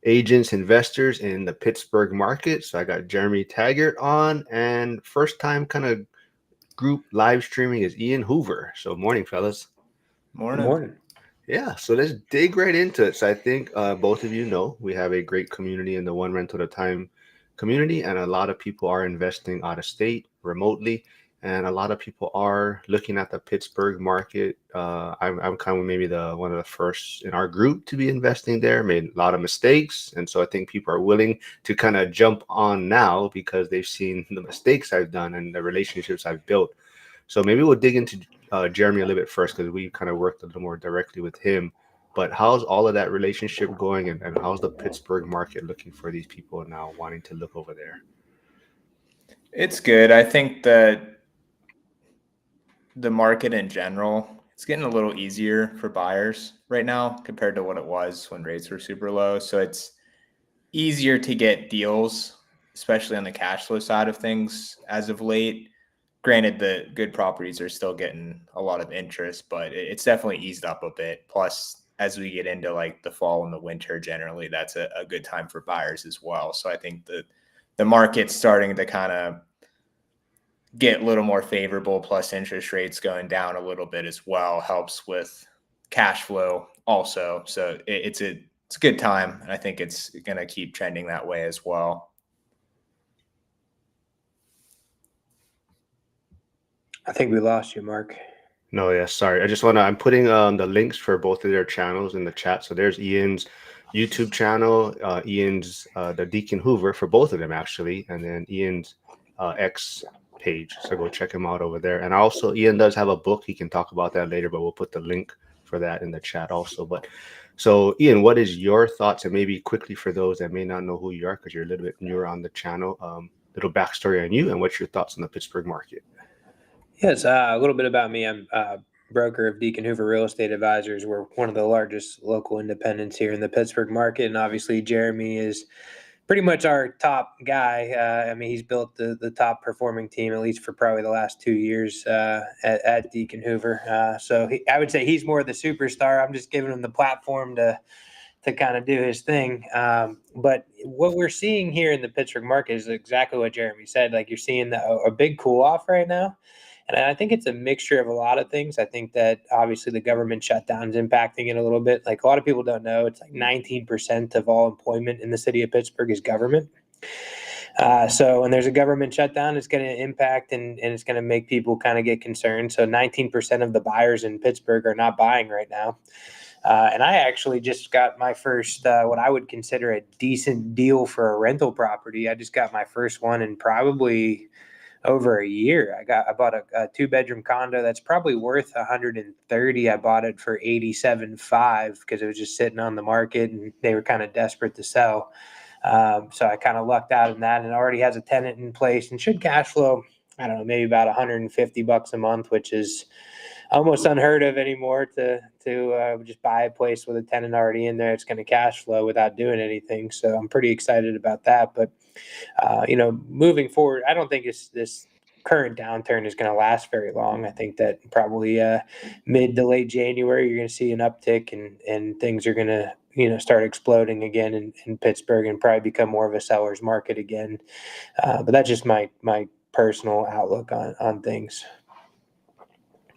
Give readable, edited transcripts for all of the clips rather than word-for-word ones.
agents, investors in the Pittsburgh market. So I got Jeremy Taggart on, and first time kind of group live streaming is Ian Hoover. So morning, fellas. Good Morning. morning. Yeah, so let's dig right into it. So I think both of you know we have a great community in the one rental at a time community, and a lot of people are investing out of state remotely, and a lot of people are looking at the Pittsburgh market. I'm kind of maybe the one of the first in our group to be investing there. Made a lot of mistakes, and so I think people are willing to kind of jump on now because they've seen the mistakes I've done and the relationships I've built. So maybe we'll dig into Jeremy a little bit first because we kind of worked a little more directly with him. But how's all of that relationship going, and how's the Pittsburgh market looking for these people now wanting to look over there? It's good. I think that the market in general, it's getting a little easier for buyers right now compared to what it was when rates were super low. So it's easier to get deals, especially on the cash flow side of things as of late. Granted, the good properties are still getting a lot of interest, but it's definitely eased up a bit. Plus, as we get into like the fall and the winter, generally, that's a good time for buyers as well. So I think the market's starting to kind of get a little more favorable, plus interest rates going down a little bit as well helps with cash flow also. So it's a good time, and I think it's going to keep trending that way as well. I think we lost you, Mark. No, yeah, sorry. I'm putting the links for both of their channels in the chat. So there's Ian's YouTube channel, Ian's the Deacon Hoover for both of them actually, and then Ian's X page. So go check him out over there. And also Ian does have a book. He can talk about that later, but we'll put the link for that in the chat also. But so Ian, what is your thoughts, and maybe quickly for those that may not know who you are because you're a little bit newer on the channel, little backstory on you and what's your thoughts on the Pittsburgh market? Yes, a little bit about me. I'm a broker of Deacon Hoover Real Estate Advisors. We're one of the largest local independents here in the Pittsburgh market, and obviously Jeremy is pretty much our top guy. I mean, he's built the top performing team, at least for probably the last 2 years at Deacon Hoover. So I would say he's more the superstar. I'm just giving him the platform to kind of do his thing. But what we're seeing here in the Pittsburgh market is exactly what Jeremy said. Like, you're seeing a big cool off right now. And I think it's a mixture of a lot of things. I think that obviously the government shutdown is impacting it a little bit. Like, a lot of people don't know, it's like 19% of all employment in the city of Pittsburgh is government. So when there's a government shutdown, it's going to impact and it's going to make people kind of get concerned. So 19% of the buyers in Pittsburgh are not buying right now. And I actually just got my first, what I would consider a decent deal for a rental property. I just got my first one in probably over a year. I bought a 2-bedroom condo that's probably worth 130. I bought it for 87.5 because it was just sitting on the market and they were kind of desperate to sell. So I kind of lucked out in that, and it already has a tenant in place and should cash flow, I don't know, maybe about $150 a month, which is almost unheard of anymore to just buy a place with a tenant already in there. It's going to cash flow without doing anything. So I'm pretty excited about that. But, moving forward, I don't think this current downturn is going to last very long. I think that probably mid to late January, you're going to see an uptick and things are going to, start exploding again in Pittsburgh and probably become more of a seller's market again. But that's just my personal outlook on things.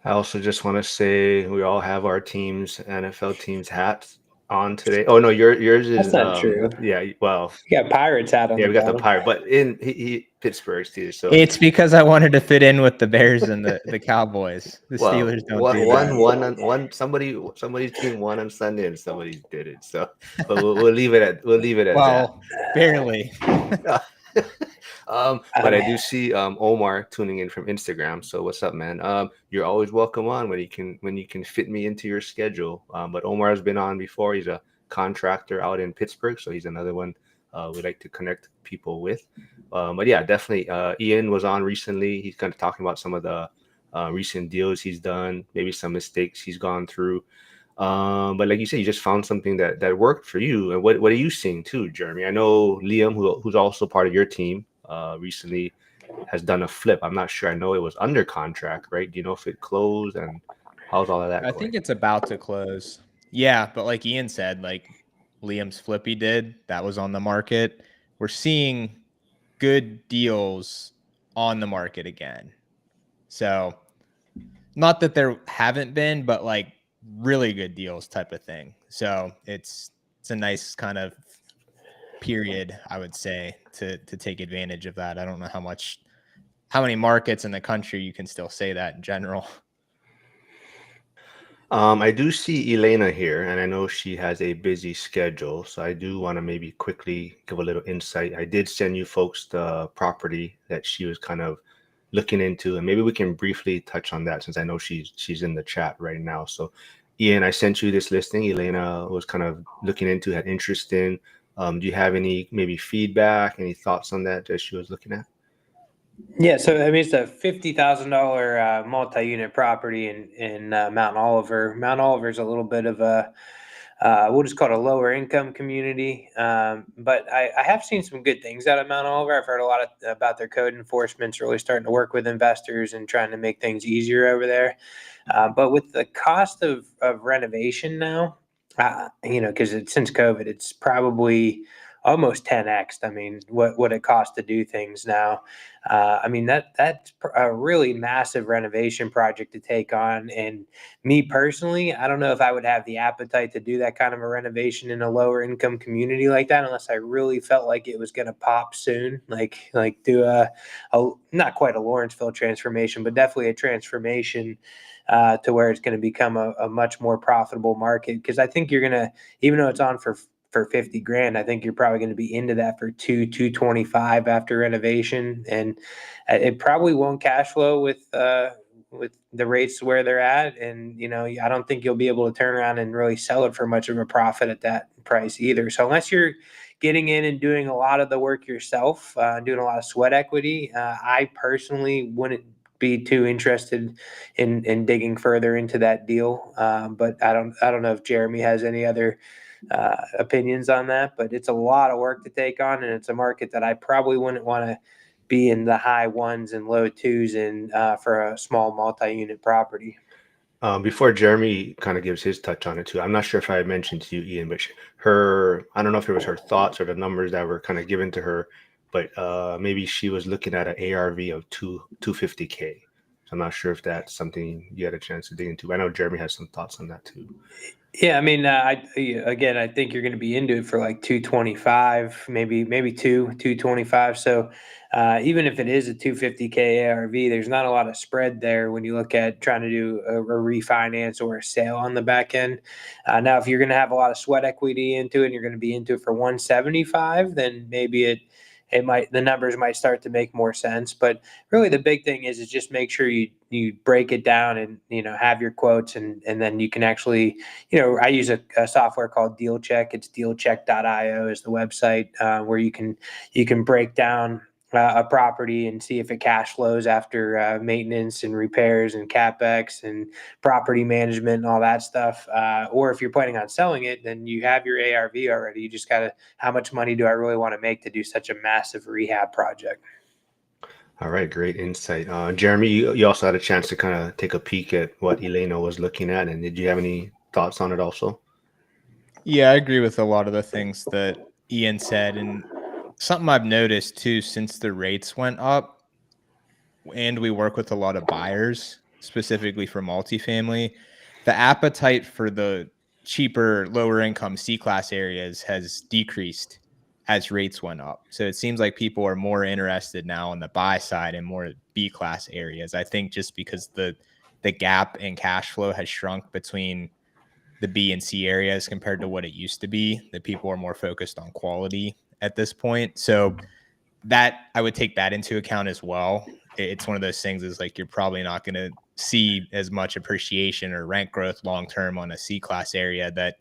I also just want to say we all have our teams, NFL teams hats on today. Oh no, yours is That's not true. Yeah, well, You got Pirates hat on. yeah, the we got the bottom. Pirate, but in Pittsburgh's too. So It's because I wanted to fit in with the Bears and the Cowboys. The Steelers don't do that. one somebody's team won on Sunday and somebody did it. So, but we'll leave it at Well, barely. But I do see Omar tuning in from Instagram. So what's up, man? You're always welcome on when you can fit me into your schedule. But Omar has been on before. He's a contractor out in Pittsburgh, so he's another one we like to connect people with. But yeah, definitely. Ian was on recently. He's kind of talking about some of the recent deals he's done, maybe some mistakes he's gone through. But like you said, you just found something that worked for you. And what are you seeing too, Jeremy? I know Liam, who's also part of your team, recently has done a flip. I'm not sure. I know it was under contract, right? Do you know if it closed and how's all of that I going? think it's about to close. Yeah, but like Ian said, like Liam's Flippy did, that was on the market. We're seeing good deals on the market again. So not that there haven't been, but like really good deals type of thing. So it's a nice kind of period, I would say, to take advantage of that. I don't know how many markets in the country you can still say that in general. I do see Elena here, and I know she has a busy schedule, so I do want to maybe quickly give a little insight. I did send you folks the property that she was kind of looking into, and maybe we can briefly touch on that since I know she's in the chat right now. So, Ian, I sent you this listing. Elena was kind of looking into, had interest in. Do you have any maybe feedback, any thoughts on that she was looking at? Yeah, so I mean, it's a $50,000 multi-unit property in Mount Oliver. Mount Oliver is a little bit of a we'll just call it a lower income community, but I have seen some good things out of Mount Oliver. I've heard a lot about their code enforcement's really starting to work with investors and trying to make things easier over there. But with the cost of renovation now, because since COVID, it's probably almost 10x. I mean, what it costs to do things now. I mean, that's a really massive renovation project to take on. And me personally, I don't know if I would have the appetite to do that kind of a renovation in a lower income community like that, unless I really felt like it was going to pop soon, like do a not quite a Lawrenceville transformation, but definitely a transformation to where it's going to become a much more profitable market. Because I think you're going to, even though it's on for 50 grand, I think you're probably going to be into that for 225 after renovation, and it probably won't cash flow with the rates where they're at. And I don't think you'll be able to turn around and really sell it for much of a profit at that price either. So unless you're getting in and doing a lot of the work yourself, doing a lot of sweat equity, I personally wouldn't be too interested in digging further into that deal. But I don't know if Jeremy has any other opinions on that, but it's a lot of work to take on, and it's a market that I probably wouldn't want to be in the high ones and low twos in for a small multi-unit property. Before Jeremy kind of gives his touch on it too, I'm not sure if I mentioned to you, Ian, but I don't know if it was her thoughts or the numbers that were kind of given to her, but maybe she was looking at an ARV of 250K. So I'm not sure if that's something you had a chance to dig into. I know Jeremy has some thoughts on that too. Yeah, I mean, I think you're going to be into it for like 225, maybe 225. So even if it is a 250K ARV, there's not a lot of spread there when you look at trying to do a refinance or a sale on the back end. Now, if you're going to have a lot of sweat equity into it, and you're going to be into it for 175, then maybe the numbers might start to make more sense. But really the big thing is just make sure you break it down and have your quotes, and then you can actually, I use a software called Deal Check. It's dealcheck.io is the website where you can break down a property and see if it cash flows after maintenance and repairs and capex and property management and all that stuff. Or if you're planning on selling it, then you have your ARV already. You just gotta, how much money do I really want to make to do such a massive rehab project? All right, great insight. Jeremy, you also had a chance to kind of take a peek at what Elena was looking at, and did you have any thoughts on it also? Yeah, I agree with a lot of the things that Ian said. And something I've noticed too, since the rates went up, and we work with a lot of buyers, specifically for multifamily, the appetite for the cheaper, lower income C-class areas has decreased as rates went up. So it seems like people are more interested now on the buy side and more B-class areas. I think just because the gap in cash flow has shrunk between the B and C areas compared to what it used to be, that people are more focused on quality at this point. So that I would take that into account as well. It's one of those things is like you're probably not going to see as much appreciation or rent growth long term on a C class area that,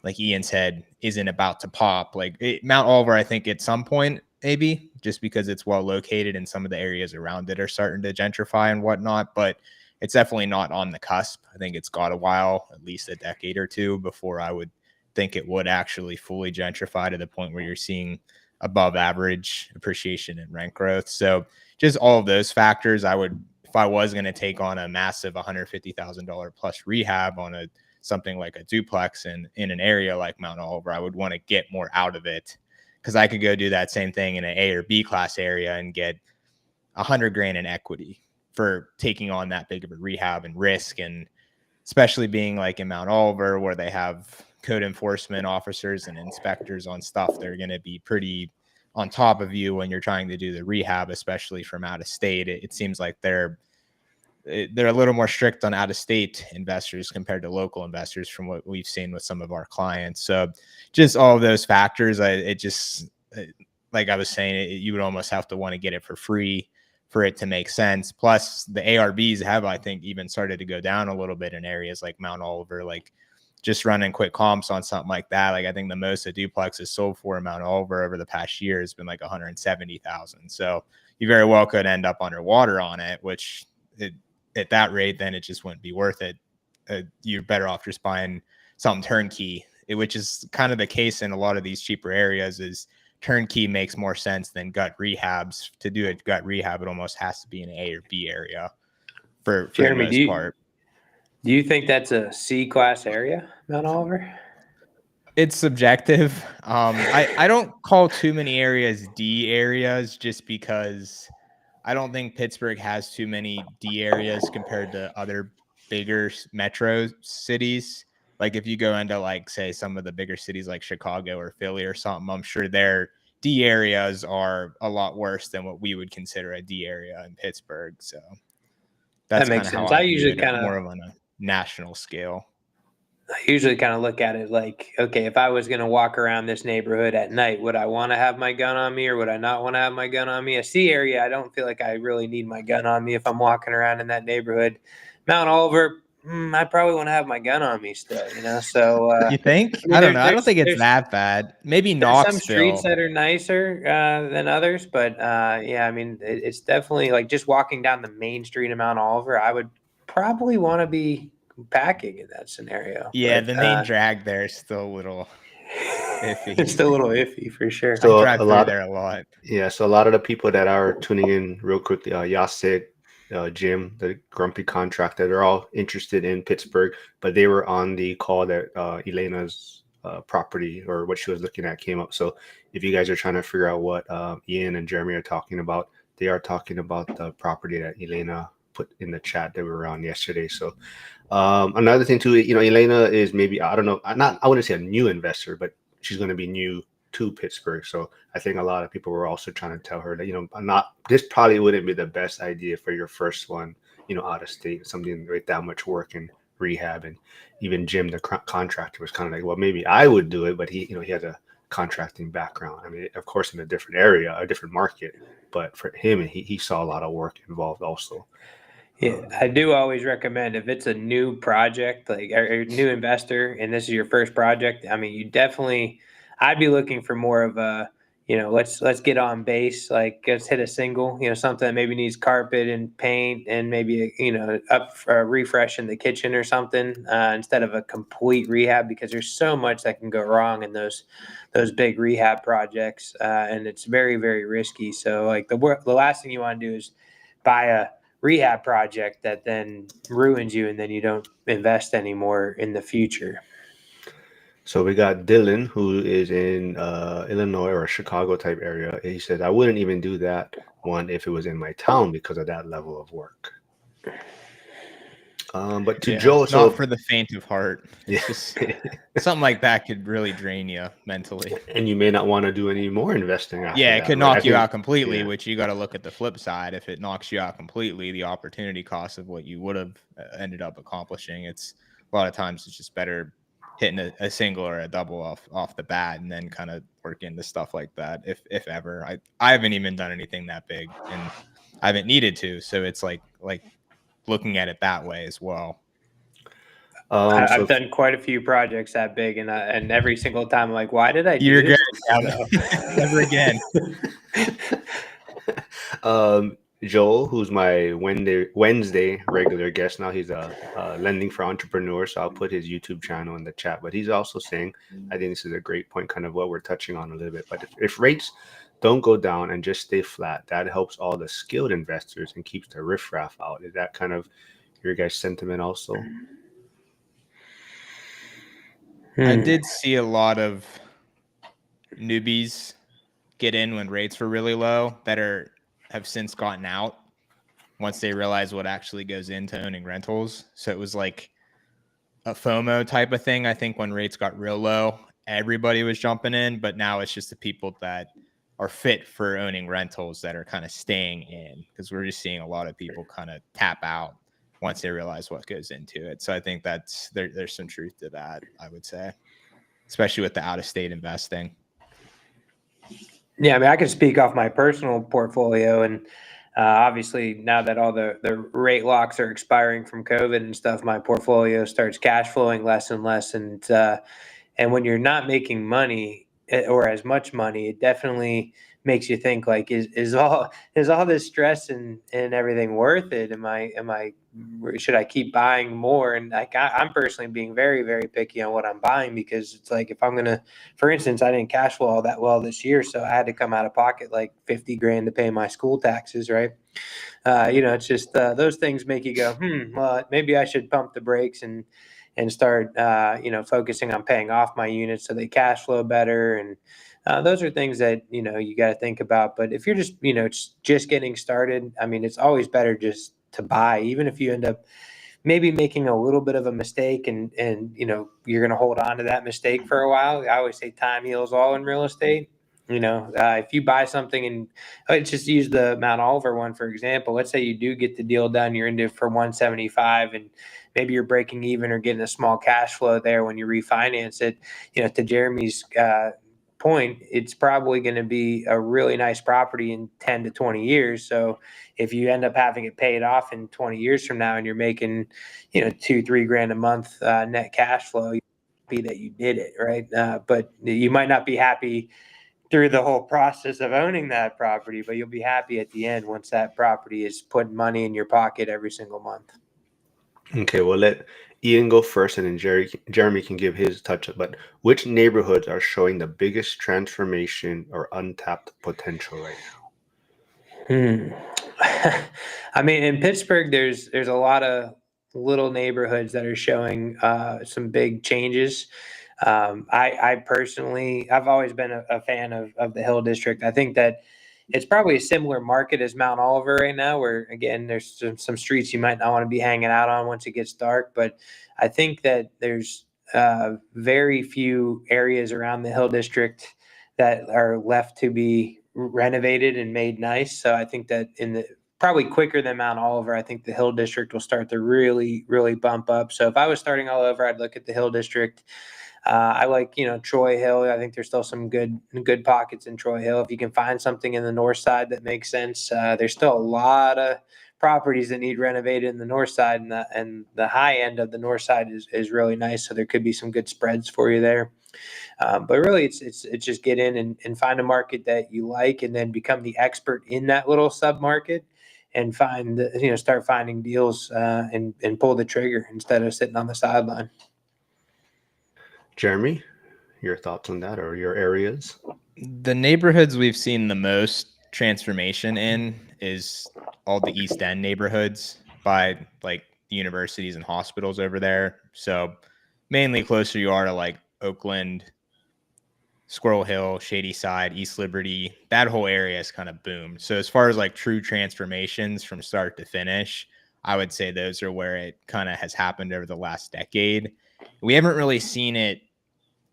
like Ian said, isn't about to pop. Like Mount Oliver, I think at some point maybe just because it's well located and some of the areas around it are starting to gentrify and whatnot, but it's definitely not on the cusp. I think it's got a while, at least a decade or two, before I would think it would actually fully gentrify to the point where you're seeing above average appreciation and rent growth. So just all of those factors, I would, if I was going to take on a massive $150,000 plus rehab on a something like a duplex in an area like Mount Oliver, I would want to get more out of it, because I could go do that same thing in an A or B class area and get $100,000 in equity for taking on that big of a rehab and risk. And especially being like in Mount Oliver, where they have code enforcement officers and inspectors on stuff, they're going to be pretty on top of you when you're trying to do the rehab, especially from out of state. It seems like they're a little more strict on out of state investors compared to local investors from what we've seen with some of our clients. So just all of those factors, like I was saying, you would almost have to want to get it for free for it to make sense. Plus the ARVs have, I think, even started to go down a little bit in areas like Mount Oliver, like just running quick comps on something like that. Like I think the most a duplex is sold for in Mount Oliver over the past year has been like 170,000. So you very well could end up underwater on it, which at that rate, then it just wouldn't be worth it. You're better off just buying something turnkey, which is kind of the case in a lot of these cheaper areas. Is turnkey makes more sense than gut rehabs. To do a gut rehab, it almost has to be in an A or B area for Jeremy, the most part. Do you think that's a C class area, Mount Oliver? It's subjective. I don't call too many areas D areas, just because I don't think Pittsburgh has too many D areas compared to other bigger metro cities. Like if you go into like, say, some of the bigger cities like Chicago or Philly or something, I'm sure their D areas are a lot worse than what we would consider a D area in Pittsburgh. So that's That makes kind of sense. how I I usually view it, kind of more of on a national scale. I usually kind of look at it like, okay, if I was going to walk around this neighborhood at night, would I want to have my gun on me or would I not want to have my gun on me? A C area, I don't feel like I really need my gun on me if I'm walking around in that neighborhood. Mount Oliver, I probably want to have my gun on me still, you know? So, You think? I mean, I don't know. I don't think it's that bad. Maybe there's some streets Knoxville. that are nicer than others, but yeah, I mean, it's definitely like just walking down the main street of Mount Oliver, I would probably want to be packing in that scenario. Yeah, But, the main drag there is still a little iffy. it's still a little iffy for sure. I So drive through there a lot. Yeah, so a lot of the people that are tuning in real quickly, Yasik, Jim, the grumpy contractor, they're all interested in Pittsburgh, but they were on the call that Elena's property or what she was looking at came up. So if you guys are trying to figure out what Ian and Jeremy are talking about, they are talking about the property that Elena put in the chat that we were on yesterday. So another thing too, Elena is maybe, I don't know, I wouldn't say a new investor, but she's going to be new to Pittsburgh. So I think a lot of people were also trying to tell her that, this probably wouldn't be the best idea for your first one, out of state, something with that much work and rehab. And even Jim, the contractor, was kind of like, well, maybe I would do it, but he has a contracting background. I mean, of course, in a different area, a different market, but for him, he saw a lot of work involved also. Yeah, I do always recommend if it's a new project, like or new investor, and this is your first project. I mean, I'd be looking for more of a, let's get on base, like let's hit a single, something that maybe needs carpet and paint and maybe a refresh in the kitchen or something, instead of a complete rehab, because there's so much that can go wrong in those big rehab projects, and it's very, very risky. So like the last thing you want to do is buy a rehab project that then ruins you and then you don't invest anymore in the future. So we got Dylan, who is in Illinois or a Chicago type area. He said, I wouldn't even do that one if it was in my town because of that level of work. But to Joe, not for the faint of heart. Yeah. Just, something like that could really drain you mentally. And you may not want to do any more investing after it that, could knock you out completely, yeah. Which you got to look at the flip side. If it knocks you out completely, the opportunity cost of what you would have ended up accomplishing, it's a lot of times it's just better hitting a single or a double off the bat and then kind of work into stuff like that. If ever, I haven't even done anything that big and I haven't needed to. So it's like looking at it that way as well. I've done quite a few projects that big, and every single time I'm like, why did I do You're this? good. Never again. Joel, who's my Wednesday regular guest now, he's a lending for entrepreneurs. So I'll put his YouTube channel in the chat. But he's also saying, I think this is a great point, kind of what we're touching on a little bit. But if rates don't go down and just stay flat, that helps all the skilled investors and keeps the riffraff out. Is that kind of your guys' sentiment also? I did see a lot of newbies get in when rates were really low that have since gotten out once they realize what actually goes into owning rentals. So it was like a FOMO type of thing. I think when rates got real low, everybody was jumping in, but now it's just the people that are fit for owning rentals that are kind of staying in, because we're just seeing a lot of people kind of tap out once they realize what goes into it. So I think there's some truth to that, I would say, especially with the out-of-state investing. Yeah, I mean, I can speak off my personal portfolio, and obviously now that all the rate locks are expiring from COVID and stuff, my portfolio starts cash flowing less and less, and when you're not making money or as much money, it definitely makes you think like, is all this stress and everything worth it? Should I keep buying more? And like I'm personally being very, very picky on what I'm buying, because it's like, if I'm gonna, for instance, I didn't cash flow all that well this year, so I had to come out of pocket like 50 grand to pay my school taxes, right? It's just those things make you go, well, maybe I should pump the brakes and start, focusing on paying off my units so they cash flow better. And those are things that, you got to think about. But if you're just getting started, I mean, it's always better just to buy, even if you end up maybe making a little bit of a mistake, and you're going to hold on to that mistake for a while. I always say time heals all in real estate. If you buy something, and let's just use the Mount Oliver one, for example. Let's say you do get the deal done, you're into it for 175, and maybe you're breaking even or getting a small cash flow there when you refinance it. To Jeremy's point, it's probably going to be a really nice property in 10 to 20 years. So if you end up having it paid off in 20 years from now, and you're making, $2-3 grand a month net cash flow, you're happy that you did it, right? But you might not be happy through the whole process of owning that property, but you'll be happy at the end once that property is putting money in your pocket every single month. Okay, we'll let Ian go first, and then Jeremy can give his touch. But which neighborhoods are showing the biggest transformation or untapped potential right I mean, in Pittsburgh, there's a lot of little neighborhoods that are showing some big changes. I personally, I've always been a fan of the Hill District. I think that it's probably a similar market as Mount Oliver right now, where again, there's some streets you might not want to be hanging out on once it gets dark. But I think that there's very few areas around the Hill District that are left to be renovated and made nice. So I think that probably quicker than Mount Oliver, I think the Hill District will start to really, really bump up. So if I was starting all over, I'd look at the Hill District. I like, Troy Hill. I think there's still some good pockets in Troy Hill. If you can find something in the north side that makes sense, there's still a lot of properties that need renovated in the north side, and the high end of the north side is really nice. So there could be some good spreads for you there. But really, it's just get in and find a market that you like, and then become the expert in that little sub market, and start finding deals and pull the trigger instead of sitting on the sideline. Jeremy, your thoughts on that, or your areas? The neighborhoods we've seen the most transformation in is all the East End neighborhoods by like the universities and hospitals over there. So mainly closer you are to like Oakland, Squirrel Hill, Shady Side, East Liberty, that whole area is kind of boomed. So as far as like true transformations from start to finish, I would say those are where it kind of has happened over the last decade. We haven't really seen it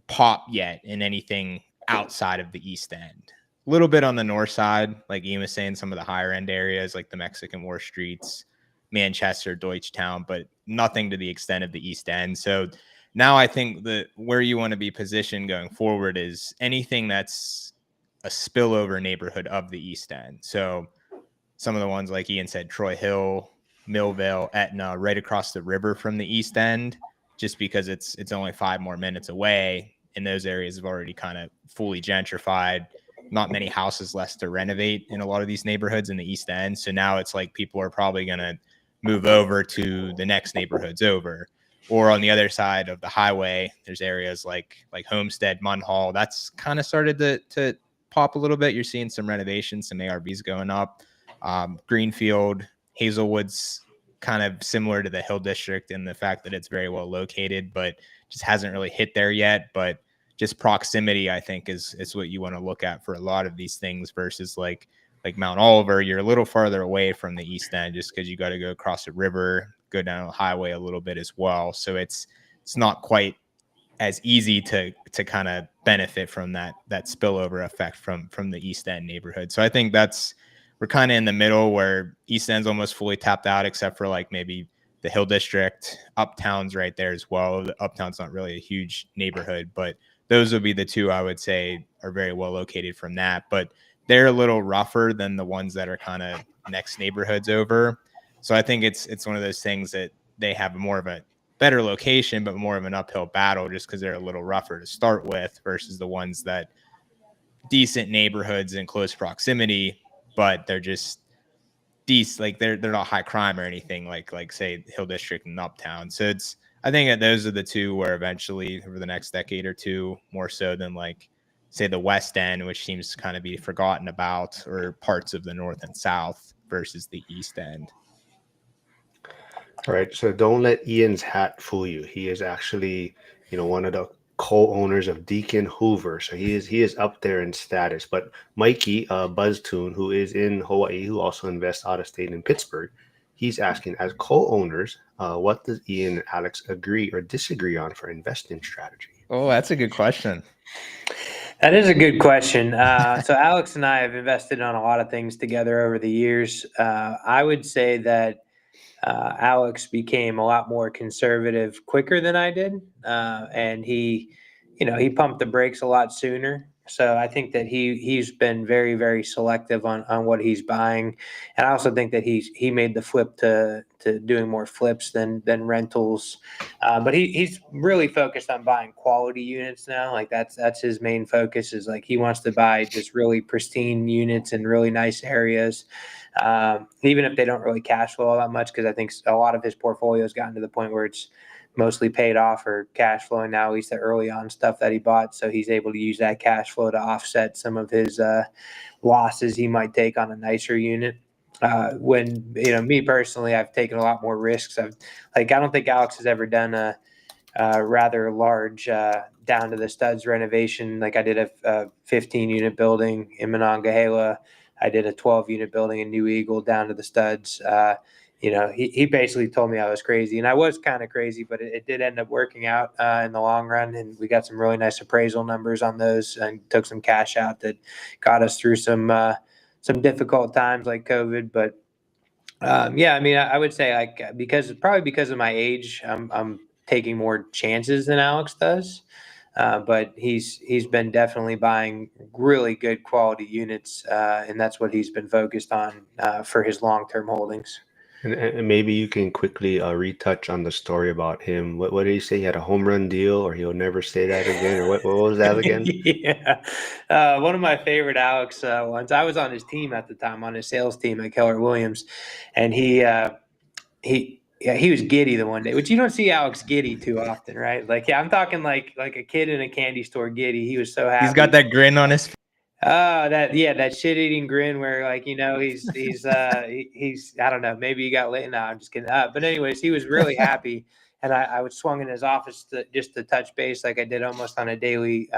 pop yet in anything outside of the East End. A little bit on the north side, like Ian was saying, some of the higher end areas like the Mexican War Streets, Manchester, Deutschtown, but nothing to the extent of the East End. So now I think that where you want to be positioned going forward is anything that's a spillover neighborhood of the East End. So some of the ones like Ian said, Troy Hill, Millvale, Etna, right across the river from the East End, just because it's only 5 more minutes away. And those areas have already kind of fully gentrified. Not many houses left to renovate in a lot of these neighborhoods in the East End. So now it's like people are probably going to move over to the next neighborhoods over. Or on the other side of the highway, there's areas like Homestead, Munhall. That's kind of started to pop a little bit. You're seeing some renovations, some ARVs going up. Greenfield, Hazelwood's kind of similar to the Hill District in the fact that it's very well located, but just hasn't really hit there yet. But just proximity, I think, is what you want to look at for a lot of these things versus like Mount Oliver. You're a little farther away from the East End just because you got to go across a river, go down a highway a little bit as well. So it's not quite as easy to kind of benefit from that spillover effect from the East End neighborhood. So I think we're kind of in the middle where East End's almost fully tapped out, except for like maybe the Hill District. Uptown's right there as well. The Uptown's not really a huge neighborhood, but those would be the two I would say are very well located from that. But they're a little rougher than the ones that are kind of next neighborhoods over. So I think it's one of those things that they have more of a better location, but more of an uphill battle just because they're a little rougher to start with versus the ones that decent neighborhoods in close proximity, but they're just decent. Like they're not high crime or anything like say Hill District and Uptown. So I think that those are the two where eventually over the next decade or two, more so than like say the West End, which seems to kind of be forgotten about, or parts of the North and South versus the East End. All right, so don't let Ian's hat fool you. He is actually, one of the co-owners of Deacon Hoover, so he is up there in status. But Mikey Buzztoon, who is in Hawaii, who also invests out of state in Pittsburgh, he's asking, as co-owners, what does Ian and Alex agree or disagree on for investing strategy? Oh, that's a good question. That is a good question. So Alex and I have invested on a lot of things together over the years. I would say that Alex became a lot more conservative quicker than I did, and he pumped the brakes a lot sooner. So I think that he's been very, very selective on what he's buying, and I also think that he made the flip to doing more flips than rentals. But he's really focused on buying quality units now. Like that's his main focus. Is like he wants to buy just really pristine units in really nice areas. Even if they don't really cash flow all that much, because I think a lot of his portfolio has gotten to the point where it's mostly paid off or cash flowing now, at least the early on stuff that he bought. So he's able to use that cash flow to offset some of his losses he might take on a nicer unit. When, me personally, I've taken a lot more risks. I don't think Alex has ever done a rather large down to the studs renovation. Like I did a 15 unit building in Monongahela. I did a 12 unit building in New Eagle down to the studs. He basically told me I was crazy, and I was kind of crazy, but it did end up working out in the long run. And we got some really nice appraisal numbers on those and took some cash out that got us through some difficult times like COVID. But I would say because of my age, I'm taking more chances than Alex does. But he's been definitely buying really good quality units, and that's what he's been focused on for his long-term holdings. And maybe you can quickly retouch on the story about him. What did he say? He had a home run deal, or he'll never say that again, or what was that again? Yeah, one of my favorite Alex ones. I was on his team at the time, on his sales team at Keller Williams, and he was giddy the one day, which you don't see Alex giddy too often, right? Like, yeah, I'm talking like a kid in a candy store giddy. He was so happy. He's got that grin on his face. That shit-eating grin where he's I don't know, maybe he got late. No, I'm just kidding. But anyways, he was really happy, and I was swung in his office just to touch base, like I did almost on a daily,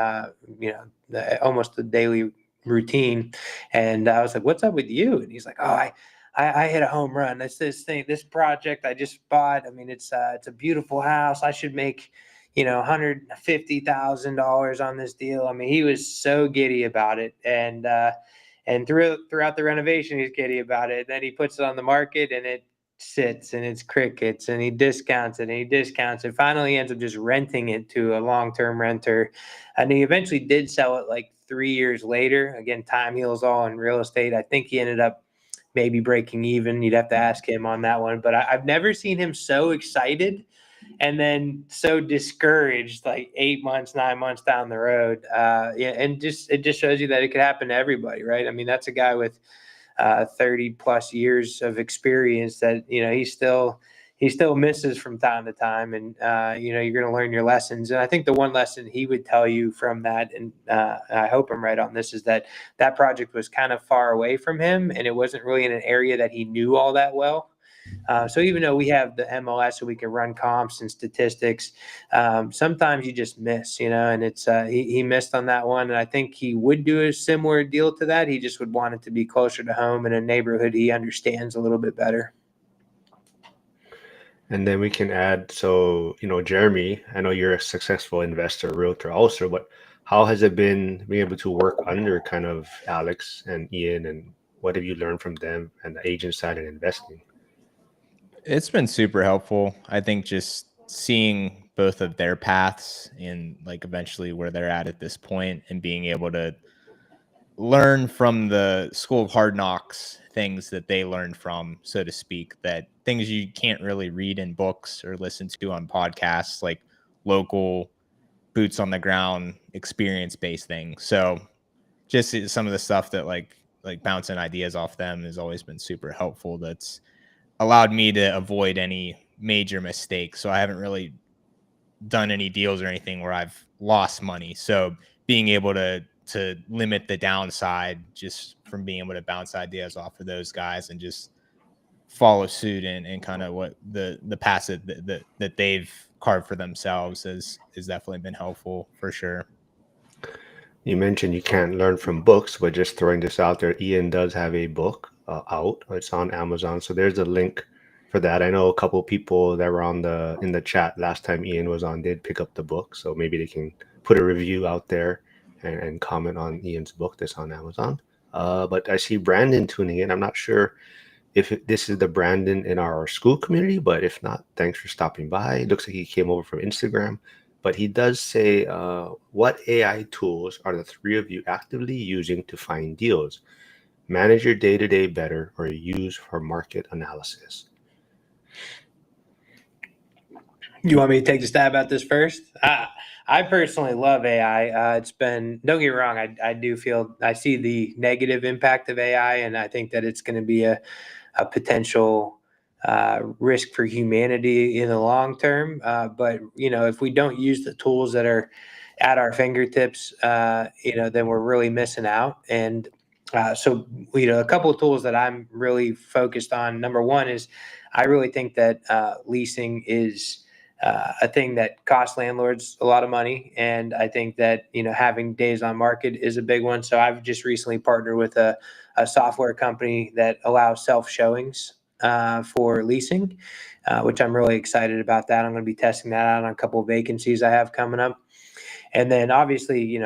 almost a daily routine. And I was like, "What's up with you?" And he's like, "Oh, I hit a home run. It's this project I just bought. I mean, it's a beautiful house. I should make, $150,000 on this deal." I mean, he was so giddy about it, and throughout the renovation, he's giddy about it. Then he puts it on the market, and it sits, and it's crickets, and he discounts it, and he discounts it. Finally, he ends up just renting it to a long-term renter, and he eventually did sell it like 3 years later. Again, time heals all in real estate. I think he ended up maybe breaking even. You'd have to ask him on that one, but I've never seen him so excited and then so discouraged, like 8 months, 9 months down the road. And it just shows you that it could happen to everybody, right? I mean, that's a guy with 30 plus years of experience that, he still misses from time to time. And, you're going to learn your lessons. And I think the one lesson he would tell you from that, and I hope I'm right on this, is that project was kind of far away from him, and it wasn't really in an area that he knew all that well. So even though we have the MLS so we can run comps and statistics, sometimes you just miss, and it's he missed on that one. And I think he would do a similar deal to that. He just would want it to be closer to home in a neighborhood he understands a little bit better. And then we can add, so, Jeremy, I know you're a successful investor, realtor also, but how has it been being able to work under kind of Alex and Ian, and what have you learned from them and the agent side and investing? It's been super helpful. I think just seeing both of their paths and like eventually where they're at this point and being able to learn from the school of hard knocks things that they learned from, so to speak, that things you can't really read in books or listen to on podcasts, like local boots on the ground experience based things. So just some of the stuff that like bouncing ideas off them has always been super helpful. That's allowed me to avoid any major mistakes. So I haven't really done any deals or anything where I've lost money. So being able to limit the downside just from being able to bounce ideas off of those guys and just follow suit and kind of what the path that they've carved for themselves has definitely been helpful for sure. You mentioned you can't learn from books, but just throwing this out there, Ian does have a book out. It's on Amazon, so there's a link for that. I know a couple people that were in the chat last time Ian was on did pick up the book, so maybe they can put a review out there and comment on Ian's book that's on Amazon. But I see Brandon tuning in. I'm not sure if this is the Brandon in our school community, but if not, thanks for stopping by. It looks like he came over from Instagram. But he does say, what AI tools are the three of you actively using to find deals, manage your day-to-day better, or use for market analysis? You want me to take the stab at this first? I personally love AI. It's been, don't get me wrong, I do feel, I see the negative impact of AI, and I think that it's going to be a potential risk for humanity in the long term. But, if we don't use the tools that are at our fingertips, then we're really missing out. And so, a couple of tools that I'm really focused on. Number one is I really think that leasing is a thing that costs landlords a lot of money. And I think that, having days on market is a big one. So I've just recently partnered with a software company that allows self showings for leasing, which I'm really excited about that. I'm going to be testing that out on a couple of vacancies I have coming up. And then obviously,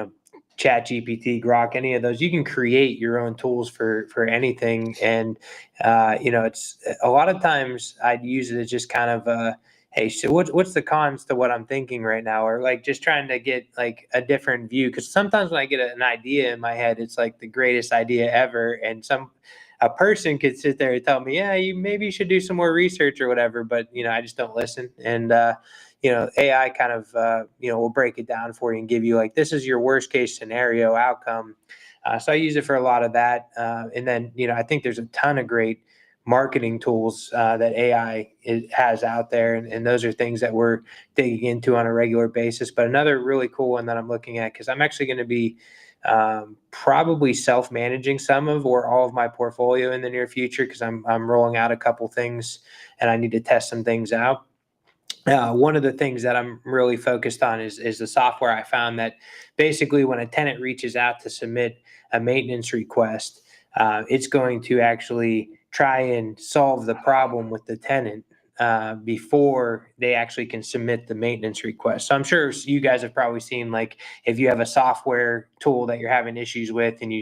Chat GPT, Grok, any of those, you can create your own tools for anything. And, it's a lot of times I'd use it as just kind of hey, so what's the cons to what I'm thinking right now? Or like just trying to get like a different view. Cause sometimes when I get an idea in my head, it's like the greatest idea ever. And a person could sit there and tell me, yeah, you maybe should do some more research or whatever, but I just don't listen. And AI kind of will break it down for you and give you like, this is your worst case scenario outcome. So I use it for a lot of that. And then I think there's a ton of great marketing tools that AI has out there, and those are things that we're digging into on a regular basis. But another really cool one that I'm looking at, because I'm actually going to be probably self-managing some of or all of my portfolio in the near future, because I'm rolling out a couple things and I need to test some things out. One of the things that I'm really focused on is the software. I found that basically when a tenant reaches out to submit a maintenance request, it's going to actually try and solve the problem with the tenant before they actually can submit the maintenance request. So I'm sure you guys have probably seen, like, if you have a software tool that you're having issues with and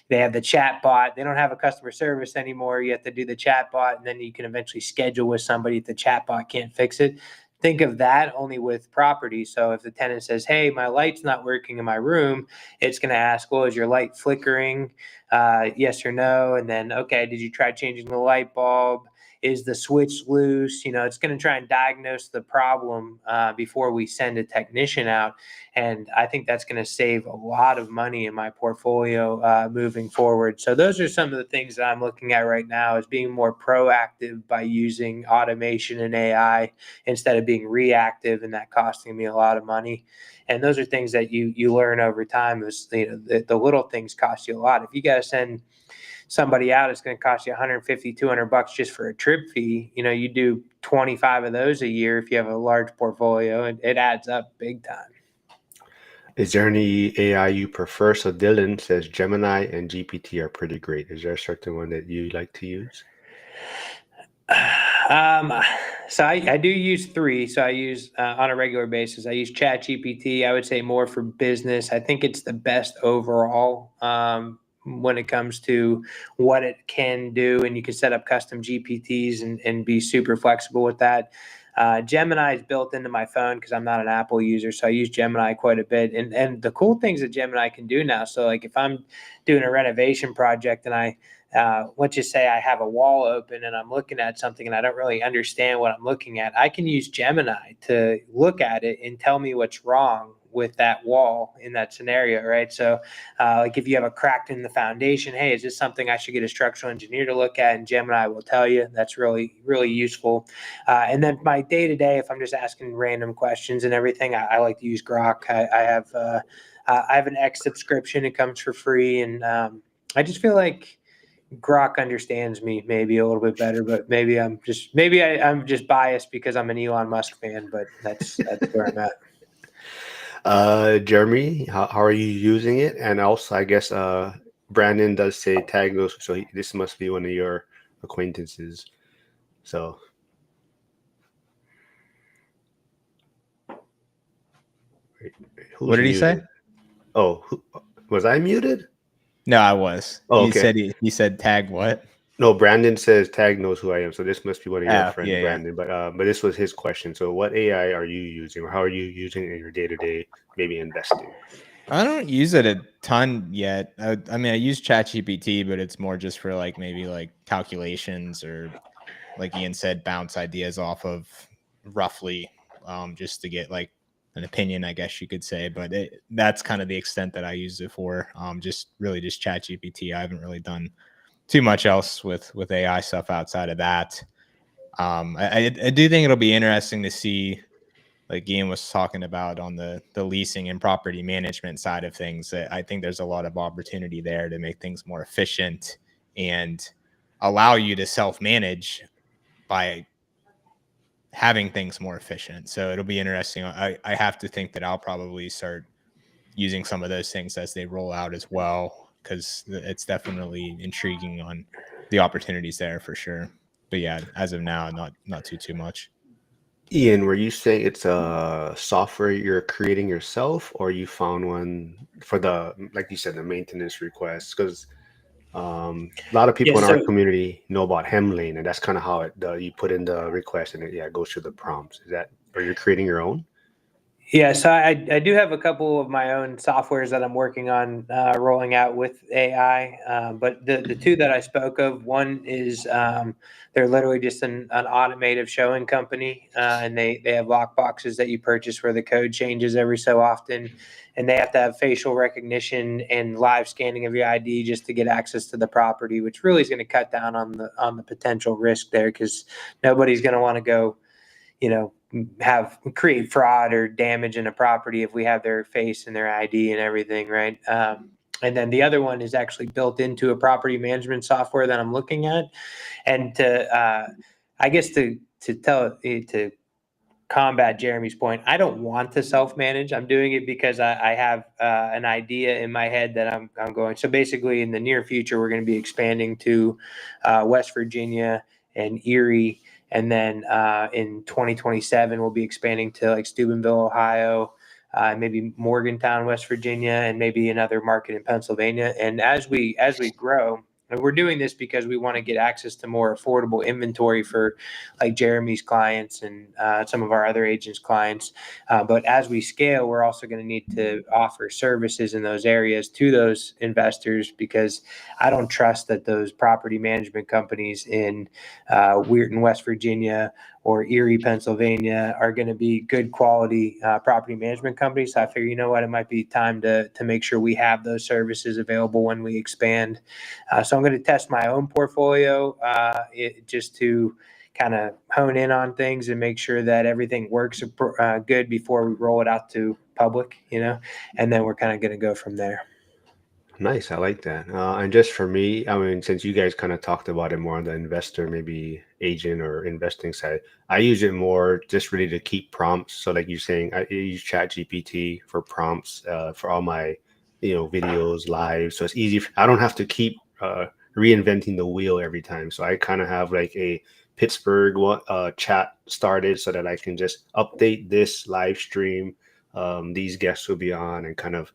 they have the chat bot, they don't have a customer service anymore. You have to do the chat bot, and then you can eventually schedule with somebody if the chat bot can't fix it. Think of that only with property. So if the tenant says, hey, my light's not working in my room, it's going to ask, well, is your light flickering? Yes or no? And then, okay, did you try changing the light bulb? Is the switch loose? It's going to try and diagnose the problem before we send a technician out. And I think that's going to save a lot of money in my portfolio moving forward. So those are some of the things that I'm looking at right now, is being more proactive by using automation and AI instead of being reactive, and that costing me a lot of money. And those are things that you learn over time. Is the little things cost you a lot. If you got to send somebody out, it's going to cost you 150, 200 bucks just for a trip fee. You do 25 of those a year. If you have a large portfolio, it adds up big time. Is there any AI you prefer? So Dylan says Gemini and GPT are pretty great. Is there a certain one that you like to use? So I do use three. So I use on a regular basis. I use ChatGPT. I would say more for business. I think it's the best overall when it comes to what it can do, and you can set up custom GPTs and be super flexible with that. Gemini is built into my phone because I'm not an Apple user, so I use Gemini quite a bit. And the cool things that Gemini can do now. So like if I'm doing a renovation project and let's just say I have a wall open and I'm looking at something and I don't really understand what I'm looking at, I can use Gemini to look at it and tell me what's wrong with that wall in that scenario, right? So like if you have a crack in the foundation, hey, is this something I should get a structural engineer to look at? And Gemini will tell you. That's really, really useful. And then my day-to-day, if I'm just asking random questions and everything, I like to use Grok. I have an X subscription. It comes for free. And I just feel like Grok understands me maybe a little bit better, but maybe I'm just biased because I'm an Elon Musk fan, but that's where I'm at. Jeremy, how are you using it? And also, I guess Brandon does say tag those, so this must be one of your acquaintances. So, what did he say? Oh, was I muted? No, I was. Oh, he okay. said he said tag what? No, Brandon says tag knows who I am, so this must be one of your friends, yeah, Brandon. Yeah. But this was his question. So, what AI are you using, or how are you using it in your day-to-day, maybe investing? I don't use it a ton yet. I mean, I use ChatGPT, but it's more just for like maybe like calculations or, like Ian said, bounce ideas off of roughly, just to get like an opinion, I guess you could say. But that's kind of the extent that I use it for. Just ChatGPT. I haven't really done too much else with AI stuff outside of that. I do think it'll be interesting to see, like Ian was talking about on the leasing and property management side of things. I think there's a lot of opportunity there to make things more efficient and allow you to self-manage by having things more efficient. So it'll be interesting. I have to think that I'll probably start using some of those things as they roll out as well, because it's definitely intriguing on the opportunities there for sure. But yeah, as of now, not too much. Ian, were you saying it's a software you're creating yourself, or you found one for like you said, the maintenance requests? Because a lot of people in our community know about Hemlane, and that's kind of how you put in the request and it goes through the prompts. Or you're creating your own? Yeah, so I do have a couple of my own softwares that I'm working on rolling out with AI. But the two that I spoke of, one is they're literally just an automotive showing company, and they have lock boxes that you purchase where the code changes every so often, and they have to have facial recognition and live scanning of your ID just to get access to the property, which really is going to cut down on the potential risk there, because nobody's going to want to go, create fraud or damage in a property if we have their face and their ID and everything, right? And then the other one is actually built into a property management software that I'm looking at. And to combat Jeremy's point, I don't want to self-manage. I'm doing it because I have an idea in my head that I'm going. So basically, in the near future, we're going to be expanding to West Virginia and Erie. And then in 2027, we'll be expanding to like Steubenville, Ohio, maybe Morgantown, West Virginia, and maybe another market in Pennsylvania. And as we grow, and we're doing this because we want to get access to more affordable inventory for like Jeremy's clients and some of our other agents' clients. But as we scale, we're also going to need to offer services in those areas to those investors, because I don't trust that those property management companies in Weirton, West Virginia, or Erie, Pennsylvania are going to be good quality property management companies. So I figure, it might be time to make sure we have those services available when we expand. So I'm going to test my own portfolio just to kind of hone in on things and make sure that everything works good before we roll it out to public, and then we're kind of going to go from there. Nice. I like that. And just for me, I mean, since you guys kind of talked about it more on the investor, maybe agent or investing side, I use it more just really to keep prompts. So, like you're saying, I use Chat GPT for prompts for all my, videos, live. So it's easy. I don't have to keep reinventing the wheel every time. So I kind of have like a Pittsburgh chat started so that I can just update this live stream. These guests will be on and kind of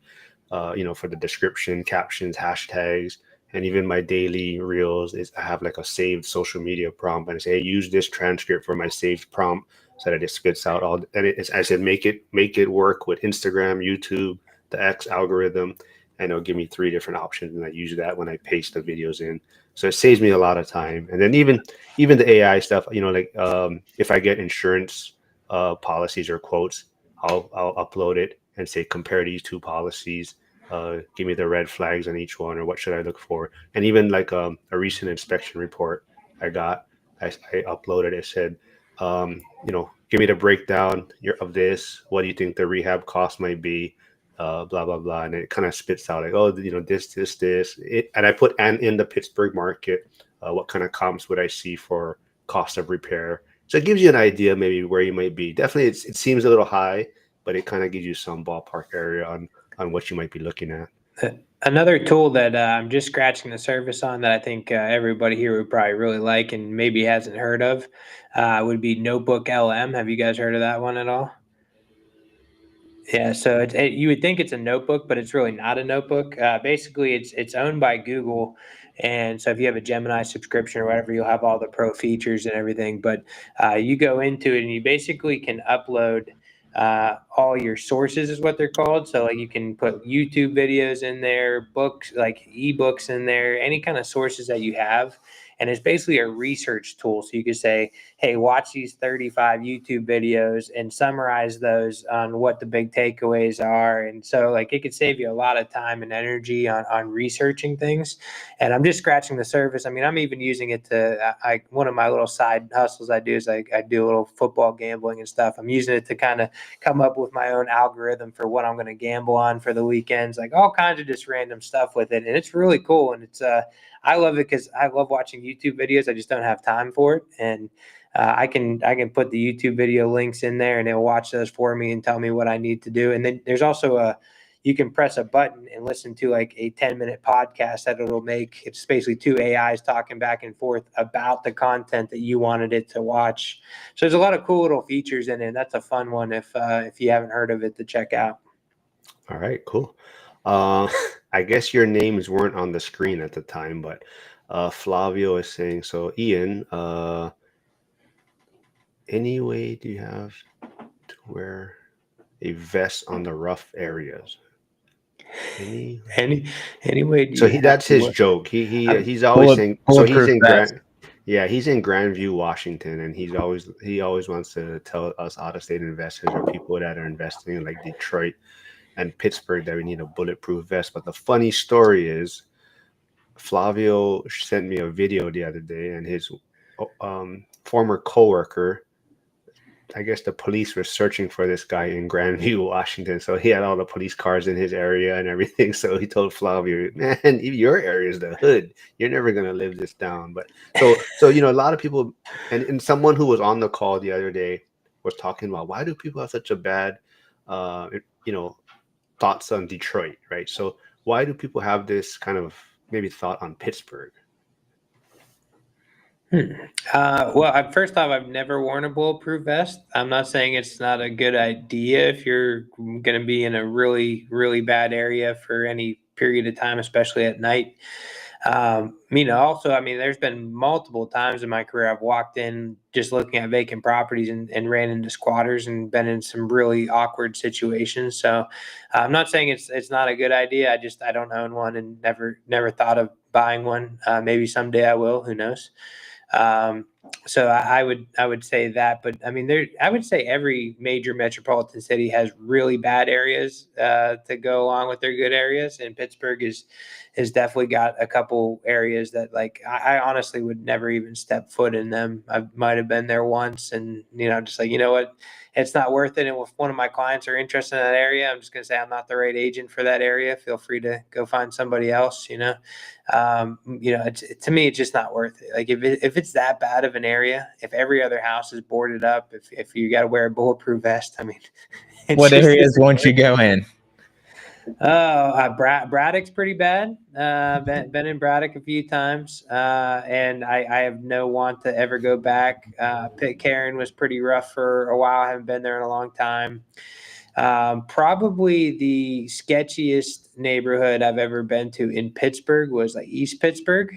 for the description, captions, hashtags, and even my daily reels is I have like a saved social media prompt and I say, hey, use this transcript for my saved prompt so that it spits out all. And I said, make it work with Instagram, YouTube, the X algorithm, and it'll give me three different options, and I use that when I paste the videos in. So it saves me a lot of time. And then even the AI stuff, like if I get insurance policies or quotes, I'll upload it and say compare these two policies, give me the red flags on each one or what should I look for. And even like a recent inspection report I got, I uploaded it, said, give me the breakdown of this. What do you think the rehab cost might be? Blah, blah, blah. And it kind of spits out like, oh, this. And I put, and in the Pittsburgh market, what kind of comps would I see for cost of repair? So it gives you an idea maybe where you might be. Definitely, it seems a little high, but it kind of gives you some ballpark area on what you might be looking at. Another tool that I'm just scratching the surface on that I think everybody here would probably really like and maybe hasn't heard of would be Notebook LM. Have you guys heard of that one at all? Yeah, so you would think it's a notebook, but it's really not a notebook. Basically, it's owned by Google, and so if you have a Gemini subscription or whatever, you'll have all the pro features and everything. But you go into it, and you basically can upload all your sources, is what they're called. So like you can put YouTube videos in there, books like ebooks in there, any kind of sources that you have, and it's basically a research tool. So you could say, hey, watch these 35 YouTube videos and summarize those on what the big takeaways are. And so like it could save you a lot of time and energy on researching things. And I'm just scratching the surface. I mean, I'm even using it to, one of my little side hustles I do is I do a little football gambling and stuff. I'm using it to kind of come up with my own algorithm for what I'm going to gamble on for the weekends, like all kinds of just random stuff with it. And it's really cool. And I love it because I love watching YouTube videos. I just don't have time for it. And I can put the YouTube video links in there and it'll watch those for me and tell me what I need to do. And then there's also you can press a button and listen to like a 10-minute podcast that it'll make. It's basically two AIs talking back and forth about the content that you wanted it to watch. So there's a lot of cool little features in it. And that's a fun one if you haven't heard of it to check out. All right, cool. I guess your names weren't on the screen at the time, but Flavio is saying, so Ian, any way do you have to wear a vest on the rough areas? Any way? So that's his joke. He's always saying. So he's in he's in Grandview, Washington, and he always wants to tell us out-of-state investors or people that are investing in like Detroit and Pittsburgh that we need a bulletproof vest. But the funny story is, Flavio sent me a video the other day, and his former coworker, I guess the police were searching for this guy in Grandview, Washington. So he had all the police cars in his area and everything. So he told Flavio, man, your area is the hood. You're never going to live this down. But so, a lot of people, and someone who was on the call the other day was talking about why do people have such a bad, thoughts on Detroit, right? So why do people have this kind of maybe thought on Pittsburgh? Well, first off, I've never worn a bulletproof vest. I'm not saying it's not a good idea if you're going to be in a really, really bad area for any period of time, especially at night. Also, I mean, there's been multiple times in my career I've walked in just looking at vacant properties and ran into squatters and been in some really awkward situations. So I'm not saying it's not a good idea. I don't own one and never thought of buying one. Maybe someday I will. Who knows? So I would say that, but I mean, I would say every major metropolitan city has really bad areas to go along with their good areas, and Pittsburgh is definitely got a couple areas that, like, I honestly would never even step foot in them. I might have been there once, and just like, what, it's not worth it. And if one of my clients are interested in that area, I'm just gonna say I'm not the right agent for that area. Feel free to go find somebody else. To me, it's just not worth it. Like, if it's that bad of an area, if every other house is boarded up, if you got to wear a bulletproof vest, I mean, What areas won't you go in? Braddock's pretty bad. Been in Braddock a few times, and I have no want to ever go back. Pitcairn was pretty rough for a while. I haven't been there in a long time. Probably the sketchiest neighborhood I've ever been to in Pittsburgh was like East Pittsburgh.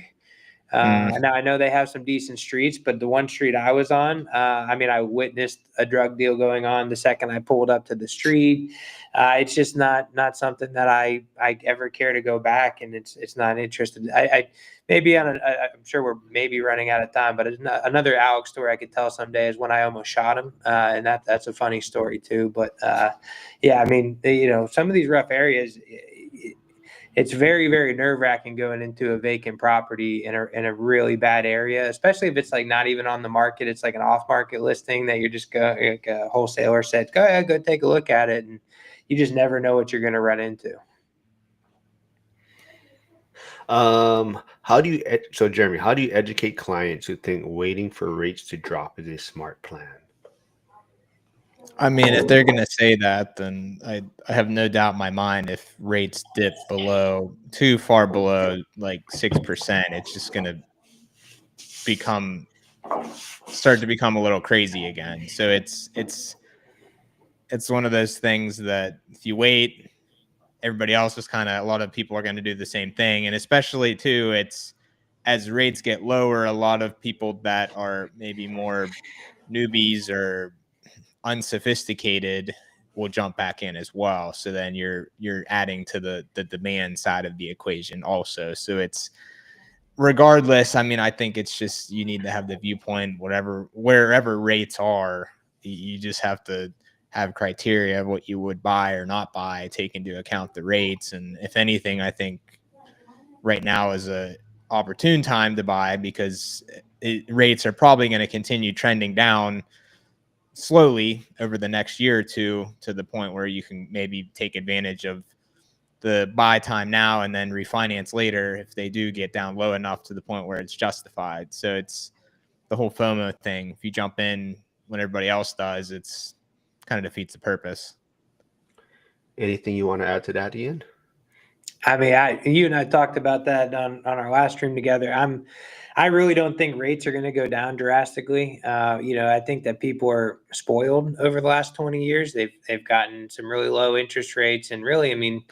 Now I know they have some decent streets, but the one street I was on, I witnessed a drug deal going on the second I pulled up to the street. It's just not something that I ever care to go back, and it's not interested. I maybe I'm sure we're maybe running out of time, but another Alex story I could tell someday is when I almost shot him, and that's a funny story too. But yeah, I mean, some of these rough areas. It's very, very nerve-wracking going into a vacant property in a really bad area, especially if it's like not even on the market. It's like an off-market listing that you're just like a wholesaler said, go ahead, go take a look at it, and you just never know what you're going to run into. So Jeremy, how do you educate clients who think waiting for rates to drop is a smart plan? I mean, if they're going to say that, then I have no doubt in my mind if rates dip too far below like 6%, it's just going to start to become a little crazy again. So it's one of those things that if you wait, everybody else is a lot of people are going to do the same thing. And especially too, it's as rates get lower, a lot of people that are maybe more newbies or unsophisticated will jump back in as well. So then you're adding to the demand side of the equation also. So it's regardless. I mean, I think it's just, you need to have the viewpoint, wherever rates are, you just have to have criteria of what you would buy or not buy, take into account the rates. And if anything, I think right now is a opportune time to buy because rates are probably going to continue trending down slowly over the next year or two to the point where you can maybe take advantage of the buy time now and then refinance later if they do get down low enough to the point where it's justified. So it's the whole FOMO thing. If you jump in when everybody else does, it's kind of defeats the purpose. Anything you want to add to that, Ian? I mean, you and I talked about that on our last stream together. I really don't think rates are going to go down drastically. I think that people are spoiled over the last 20 years. They've gotten some really low interest rates, and really, I mean,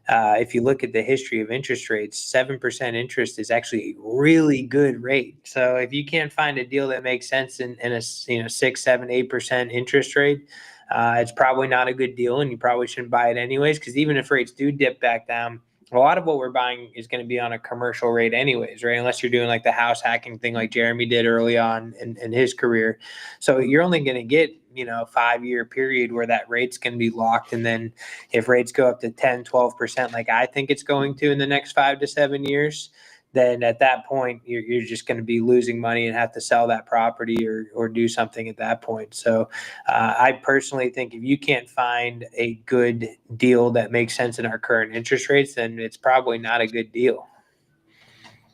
if you look at the history of interest rates, 7% interest is actually a really good rate. So if you can't find a deal that makes sense in a 6, 7, 8% interest rate, it's probably not a good deal, and you probably shouldn't buy it anyways. Because even if rates do dip back down, a lot of what we're buying is going to be on a commercial rate anyways, right? Unless you're doing like the house hacking thing like Jeremy did early on in his career. So you're only going to get, a 5-year period where that rate's going to be locked. And then if rates go up to 10, 12%, like I think it's going to in the next 5 to 7 years, then at that point, you're just going to be losing money and have to sell that property or do something at that point. So I personally think if you can't find a good deal that makes sense in our current interest rates, then it's probably not a good deal.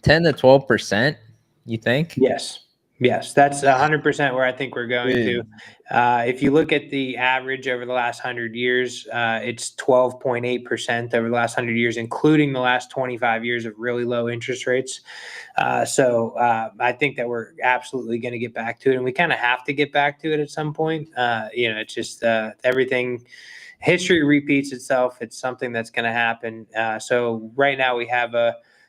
10 to 12%, you think? Yes, that's 100% where I think we're going to. If you look at the average over the last 100 years, it's 12.8% over the last 100 years, including the last 25 years of really low interest rates. So I think that we're absolutely going to get back to it, and we kind of have to get back to it at some point. It's just everything. History repeats itself. It's something that's going to happen. So right now we have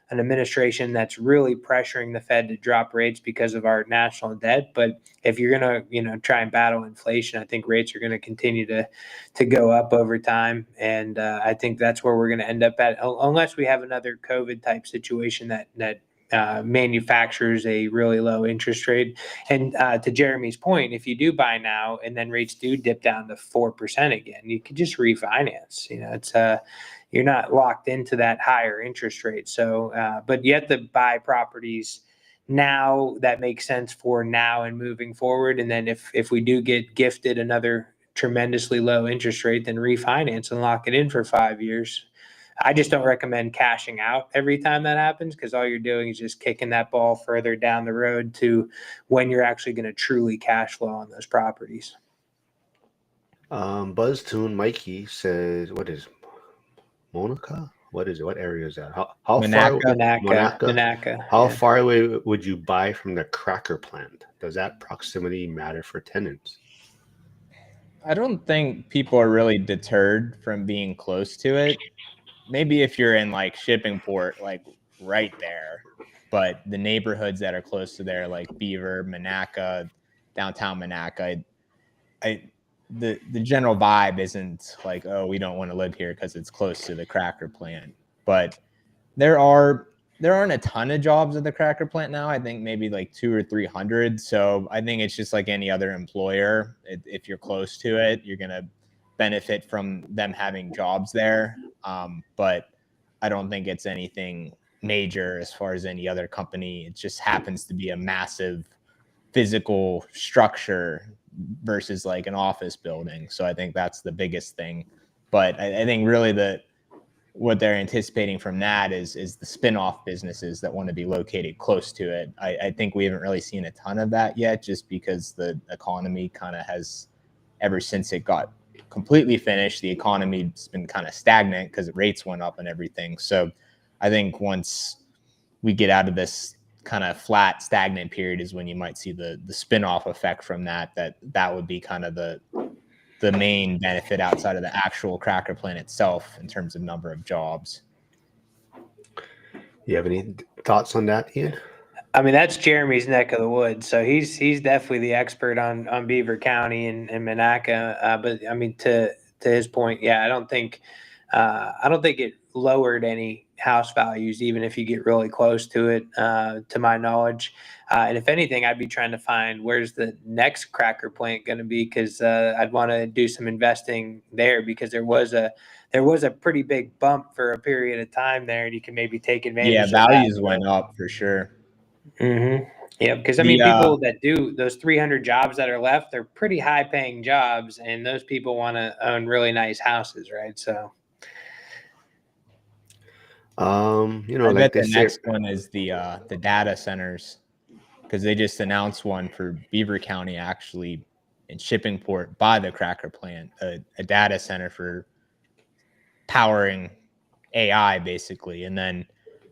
an administration that's really pressuring the Fed to drop rates because of our national debt. But if you're going to, try and battle inflation, I think rates are going to continue to go up over time. And I think that's where we're going to end up at, unless we have another COVID type situation that manufactures a really low interest rate. And to Jeremy's point, if you do buy now and then rates do dip down to 4% again, you could just refinance. It's you're not locked into that higher interest rate. So, but you have to buy properties now that makes sense for now and moving forward. And then if we do get gifted another tremendously low interest rate, then refinance and lock it in for 5 years. I just don't recommend cashing out every time that happens, because all you're doing is just kicking that ball further down the road to when you're actually going to truly cash flow on those properties. BuzzTune Mikey says, "What is Monaca? What is it? What area is that? How far? Monaca. How far away would you buy from the cracker plant? Does that proximity matter for tenants?" I don't think people are really deterred from being close to it. Maybe if you're in like Shippingport, like right there, but the neighborhoods that are close to there, like Beaver, Monaca, downtown Monaca, the general vibe isn't like, oh, we don't want to live here because it's close to the cracker plant. But there aren't a ton of jobs at the cracker plant now. I think maybe like 200 or 300. So I think it's just like any other employer. If you're close to it, you're going to benefit from them having jobs there. But I don't think it's anything major as far as any other company. It just happens to be a massive physical structure versus like an office building. So I think that's the biggest thing. But I think really what they're anticipating from that is the spin-off businesses that want to be located close to it. I think we haven't really seen a ton of that yet, just because the economy kind of has, ever since it got completely finished, the economy's been kind of stagnant because rates went up and everything. So I think once we get out of this kind of flat, stagnant period is when you might see the spin-off effect from that would be kind of the main benefit outside of the actual cracker plant itself in terms of number of jobs. You have any thoughts on that, Ian? I mean, that's Jeremy's neck of the woods. So he's definitely the expert on Beaver County and Monaca. But I mean, to his point, yeah, I don't think it lowered any house values, even if you get really close to it, to my knowledge. And if anything, I'd be trying to find where's the next cracker plant going to be, because I'd want to do some investing there, because there was a pretty big bump for a period of time there, and you can maybe take advantage. Yeah, values went up for sure. Mm-hmm. Yeah, because I mean, people that do those 300 jobs that are left, they're pretty high-paying jobs, and those people want to own really nice houses, right? So, I bet the next one is the data centers, because they just announced one for Beaver County, actually, in Shippingport by the cracker plant, a data center for powering AI, basically. And then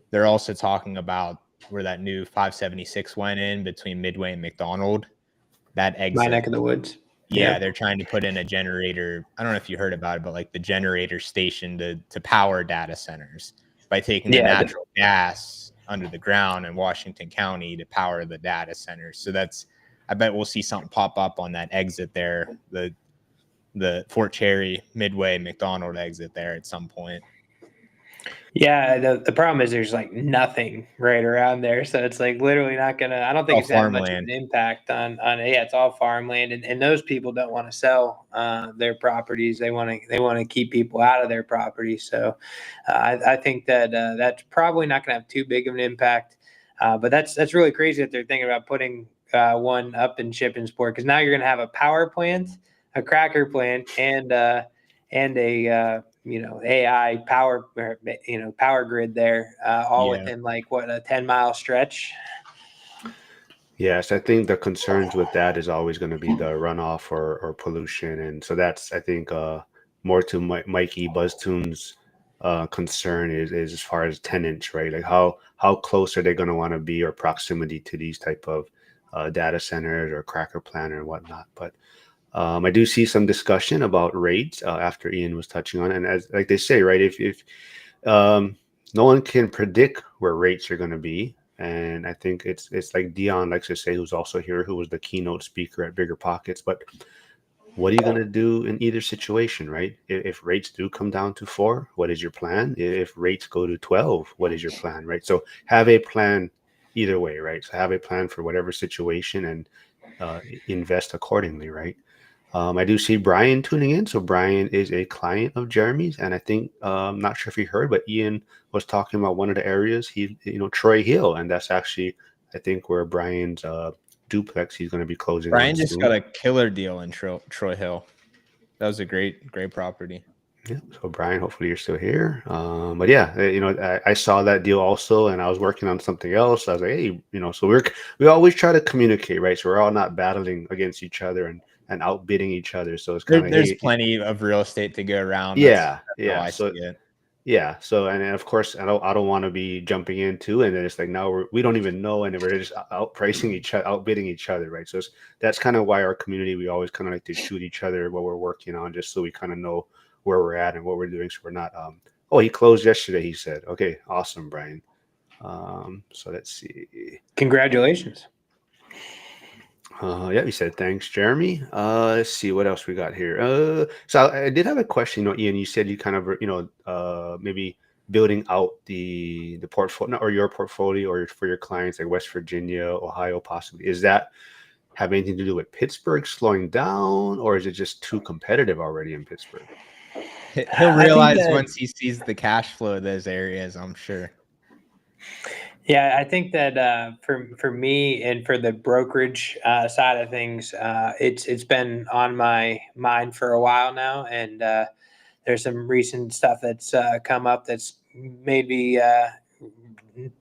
they're also talking about where that new 576 went in between Midway and McDonald. That exit. My neck of the woods. Yeah, they're trying to put in a generator. I don't know if you heard about it, but like the generator station to power data centers by taking the natural gas under the ground in Washington County to power the data centers. So I bet we'll see something pop up on that exit there, the Fort Cherry, Midway, McDonald exit there at some point. Yeah, the problem is there's like nothing right around there, so it's like literally not gonna. I don't think it's that much of an impact on. Yeah, it's all farmland, and those people don't want to sell their properties. They want to keep people out of their properties. So I think that that's probably not gonna have too big of an impact. But that's really crazy that they're thinking about putting one up in Shippingport, because now you're gonna have a power plant, a cracker plant, and a AI power grid there, all within like what, a 10-mile stretch. Yes, I think the concerns with that is always going to be the runoff or pollution, and so that's, I think, more to Mikey BuzzTune's concern is as far as tenants, right? Like how close are they going to want to be, or proximity to these type of data centers or cracker plant or whatnot. But I do see some discussion about rates after Ian was touching on it. And as like they say, right, if no one can predict where rates are going to be. And I think it's like Dion likes to say, who's also here, who was the keynote speaker at Bigger Pockets. But what are you going to do in either situation, right? If rates do come down to 4, what is your plan? If rates go to 12, what is your plan, right? So have a plan either way, right? So have a plan for whatever situation and invest accordingly, right? I do see Brian tuning in. So Brian is a client of Jeremy's, and I think I'm not sure if you heard, but Ian was talking about one of the areas Troy Hill, and that's actually I think where Brian's duplex he's going to be closing on Brian just soon. got a killer deal in Troy Hill. That was a great property. Yeah. So Brian, hopefully you're still here. But yeah, I saw that deal also, and I was working on something else. I was like, hey, so we always try to communicate, right? So we're all not battling against each other and outbidding each other. So it's kind of There's hey, plenty of real estate to go around. yeah, That's how yeah. I So see it. yeah, so and then of course I don't want to be jumping into, and then it's like now we don't even know, and then we're just outpricing each other, outbidding each other, right? So that's kind of why our community we always kind of like to shoot each other what we're working on, just so we kind of know where we're at and what we're doing, so we're not. Oh, he closed yesterday. He said, okay, awesome, Brian. So let's see. Congratulations. Yeah, he said thanks, Jeremy. Let's see what else we got here. So I did have a question. Ian, you said you kind of maybe building out the portfolio or your portfolio or for your clients like West Virginia, Ohio, possibly. Is that have anything to do with Pittsburgh slowing down, or is it just too competitive already in Pittsburgh? He'll realize once he sees the cash flow of those areas, I'm sure. Yeah, I think that for me and for the brokerage side of things, it's been on my mind for a while now, and there's some recent stuff that's come up that's made me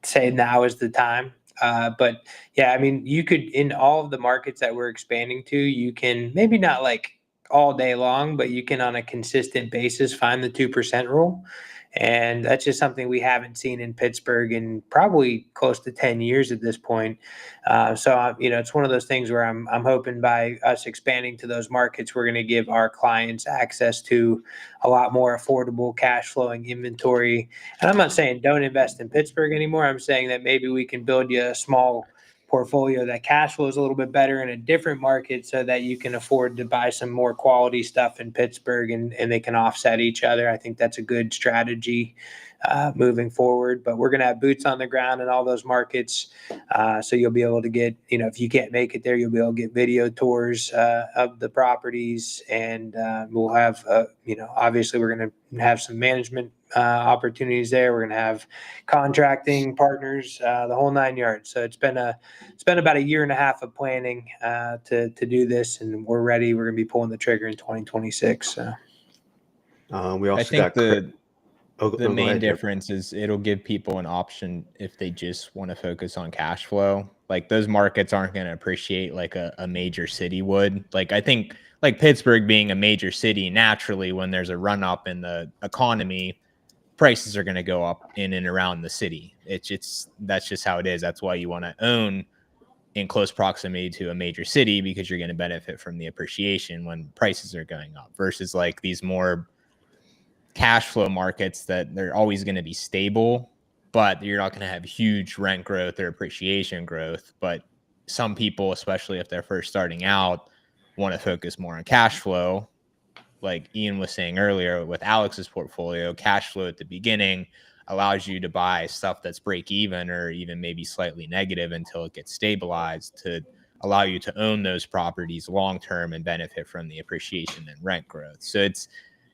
say now is the time. But yeah, I mean, you could in all of the markets that we're expanding to, you can maybe not like all day long, but you can on a consistent basis find the 2% rule. And that's just something we haven't seen in Pittsburgh in probably close to 10 years at this point. It's one of those things where I'm hoping by us expanding to those markets, we're going to give our clients access to a lot more affordable cash flowing inventory. And I'm not saying don't invest in Pittsburgh anymore. I'm saying that maybe we can build you a small portfolio that cash flows a little bit better in a different market so that you can afford to buy some more quality stuff in Pittsburgh and they can offset each other. I think that's a good strategy moving forward. But we're going to have boots on the ground in all those markets. So you'll be able to get, if you can't make it there, you'll be able to get video tours of the properties. And we'll have, obviously we're going to have some management opportunities there. We're going to have contracting partners, the whole 9 yards. So it's been about a year and a half of planning to do this, and we're ready. We're going to be pulling the trigger in 2026. So. We also I think got the main difference is it'll give people an option if they just want to focus on cash flow. Like those markets aren't going to appreciate like a major city would. Like I think like Pittsburgh being a major city, naturally when there's a run up in the economy, prices are going to go up in and around the city. That's just how it is. That's why you want to own in close proximity to a major city, because you're going to benefit from the appreciation when prices are going up, versus like these more cash flow markets that they're always going to be stable, but you're not going to have huge rent growth or appreciation growth. But some people, especially if they're first starting out, want to focus more on cash flow. Like Ian was saying earlier with Alex's portfolio, cash flow at the beginning allows you to buy stuff that's break even or even maybe slightly negative until it gets stabilized, to allow you to own those properties long term and benefit from the appreciation and rent growth. So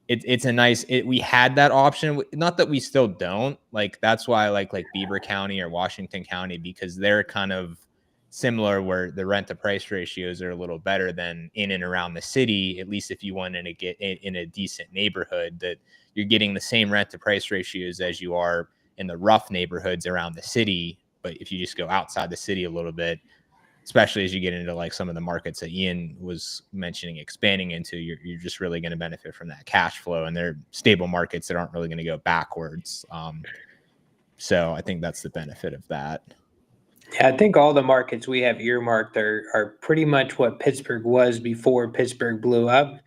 it's a nice, we had that option, not that we still don't. Like that's why I like Beaver County or Washington County, because they're kind of similar, where the rent to price ratios are a little better than in and around the city. At least if you wanted to get in a decent neighborhood, that you're getting the same rent to price ratios as you are in the rough neighborhoods around the city. But if you just go outside the city a little bit, especially as you get into like some of the markets that Ian was mentioning expanding into, you're just really going to benefit from that cash flow, and they're stable markets that aren't really going to go backwards. So I think that's the benefit of that. Yeah, I think all the markets we have earmarked are pretty much what Pittsburgh was before Pittsburgh blew up,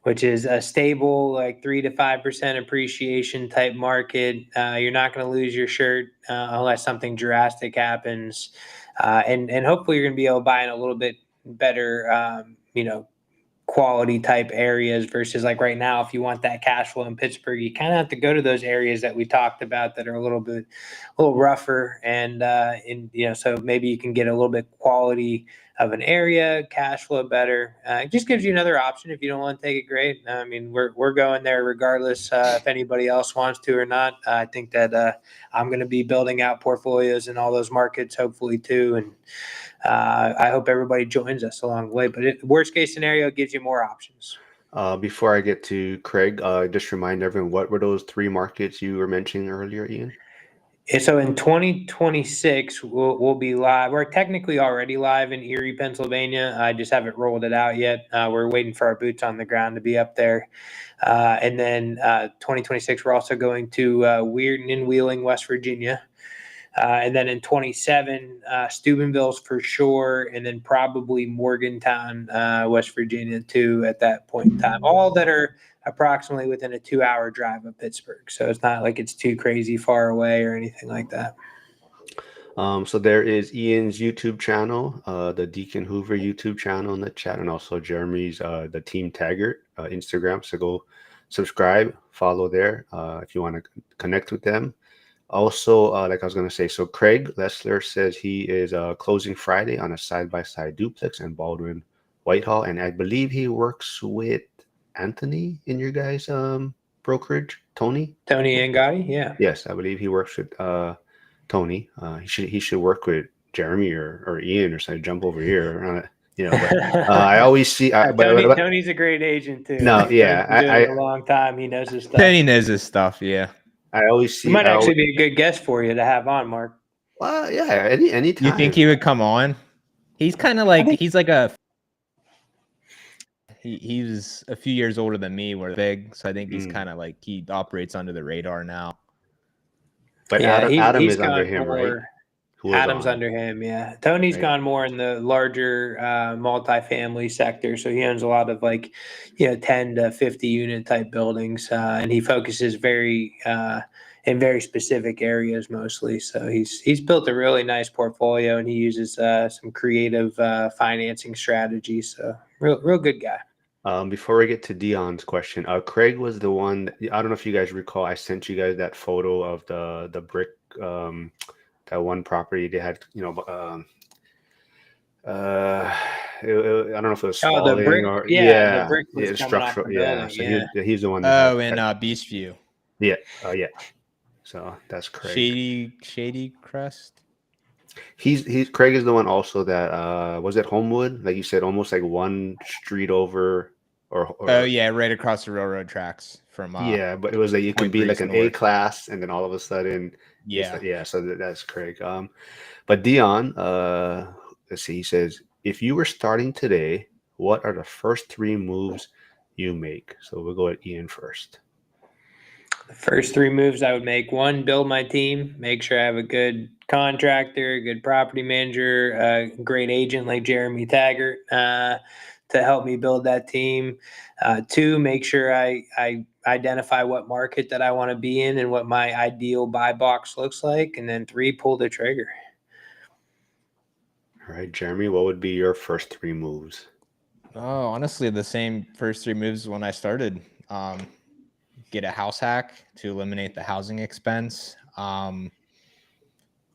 which is a stable like 3 to 5% appreciation type market. You're not going to lose your shirt unless something drastic happens, and hopefully you're going to be able to buy in a little bit better, quality type areas versus like right now, if you want that cash flow in Pittsburgh, you kind of have to go to those areas that we talked about that are a little rougher. And, so maybe you can get a little bit quality of an area, cash flow better. It just gives you another option if you don't want to take it. Great. I mean, we're going there regardless if anybody else wants to or not. I think that I'm going to be building out portfolios in all those markets, hopefully too. And I hope everybody joins us along the way. But worst case scenario, it gives you more options. Before I get to Craig, just remind everyone, what were those 3 markets you were mentioning earlier, Ian? So in 2026, we'll be live. We're technically already live in Erie, Pennsylvania. I just haven't rolled it out yet. We're waiting for our boots on the ground to be up there. And then 2026, we're also going to Weirton and Wheeling, West Virginia. And then in 27, Steubenville's for sure, and then probably Morgantown, West Virginia too at that point in time. All that are approximately within a 2-hour drive of Pittsburgh. So it's not like it's too crazy far away or anything like that. So there is Ian's YouTube channel, the Deacon Hoover YouTube channel in the chat, and also Jeremy's the Team Taggart Instagram. So go subscribe, follow there if you want to connect with them. Also, like I was going to say, so Craig Lessler says he is closing Friday on a side-by-side duplex in Baldwin, Whitehall, and I believe he works with Anthony in your guys' brokerage, Tony Angotti, yeah. Yes, I believe he works with Tony. He should work with Jeremy or Ian or something. Jump over here, But I always see. Tony's a great agent too. No, yeah, He's been doing it a long time. He knows his stuff. Tony knows his stuff. Yeah, I always see. He might actually be a good guest for you to have on, Mark. Well, yeah, any time. You think he would come on? He's kind of like he's like a. He was a few years older than me. We're big, so I think he's kind of like he operates under the radar now. But yeah, Adam he's is under him, more, right? Adam's under him, yeah. Tony's gone more in the larger multifamily sector, so he owns a lot of 10 to 50 unit type buildings, and he focuses very in very specific areas mostly. So he's built a really nice portfolio, and he uses some creative financing strategies. So real good guy. Before we get to Dion's question, Craig was the one. I don't know if you guys recall. I sent you guys that photo of the brick. That one property they had. I don't know if it was the brick, or the brick was structural. Yeah, so yeah. He's the one. In Beachview. Yeah. Yeah. So that's Craig. Shady Crest. Craig is the one also that was it Homewood, like you said, almost like one street over or right across the railroad tracks from but it was like you could be like an A class and then all of a sudden so that's Craig. But Dion, let's see, he says, if you were starting today, what are the first 3 moves you make? So we'll go at Ian first. The first 3 moves I would make: 1, build my team, make sure I have a good contractor, a good property manager, a great agent like Jeremy Taggart to help me build that team. 2, make sure I identify what market that I want to be in and what my ideal buy box looks like. And then 3, pull the trigger. All right, Jeremy, what would be your first 3 moves? Oh, honestly, the same first 3 moves when I started. Get a house hack to eliminate the housing expense.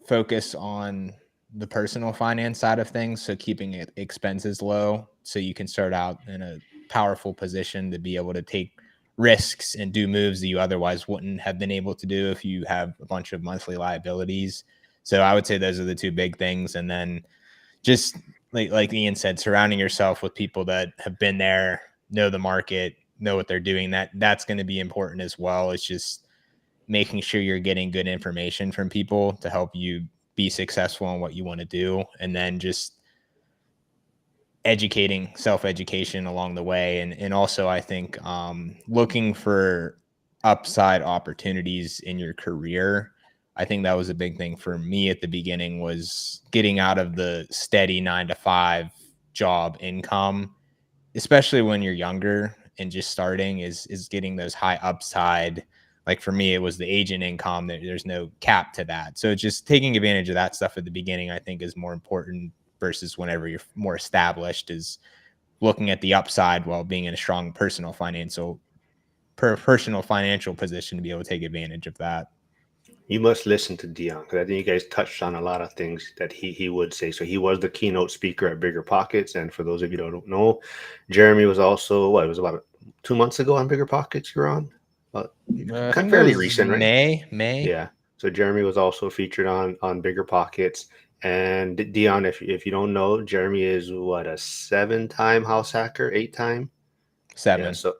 Focus on the personal finance side of things, so keeping expenses low so you can start out in a powerful position to be able to take risks and do moves that you otherwise wouldn't have been able to do if you have a bunch of monthly liabilities. So I would say those are the 2 big things. And then just like Ian said, surrounding yourself with people that have been there, know the market, know what they're doing. That's going to be important as well. It's just making sure you're getting good information from people to help you be successful in what you want to do. And then just self-education along the way. And also I think looking for upside opportunities in your career. I think that was a big thing for me at the beginning, was getting out of the steady 9-to-5 job income, especially when you're younger and just starting, is getting those high upside. Like for me, it was the agent income. There's no cap to that. So just taking advantage of that stuff at the beginning, I think, is more important versus whenever you're more established, is looking at the upside while being in a strong personal financial position to be able to take advantage of that. You must listen to Dion because I think you guys touched on a lot of things that he would say. So he was the keynote speaker at Bigger Pockets, and for those of you who don't know, Jeremy was also it was about 2 months ago on Bigger Pockets. You're on, I think fairly it was recent, right? May. Yeah. So Jeremy was also featured on Bigger Pockets, and Dion, if you don't know, Jeremy is what, a 7-time house hacker, 8-time. 7. So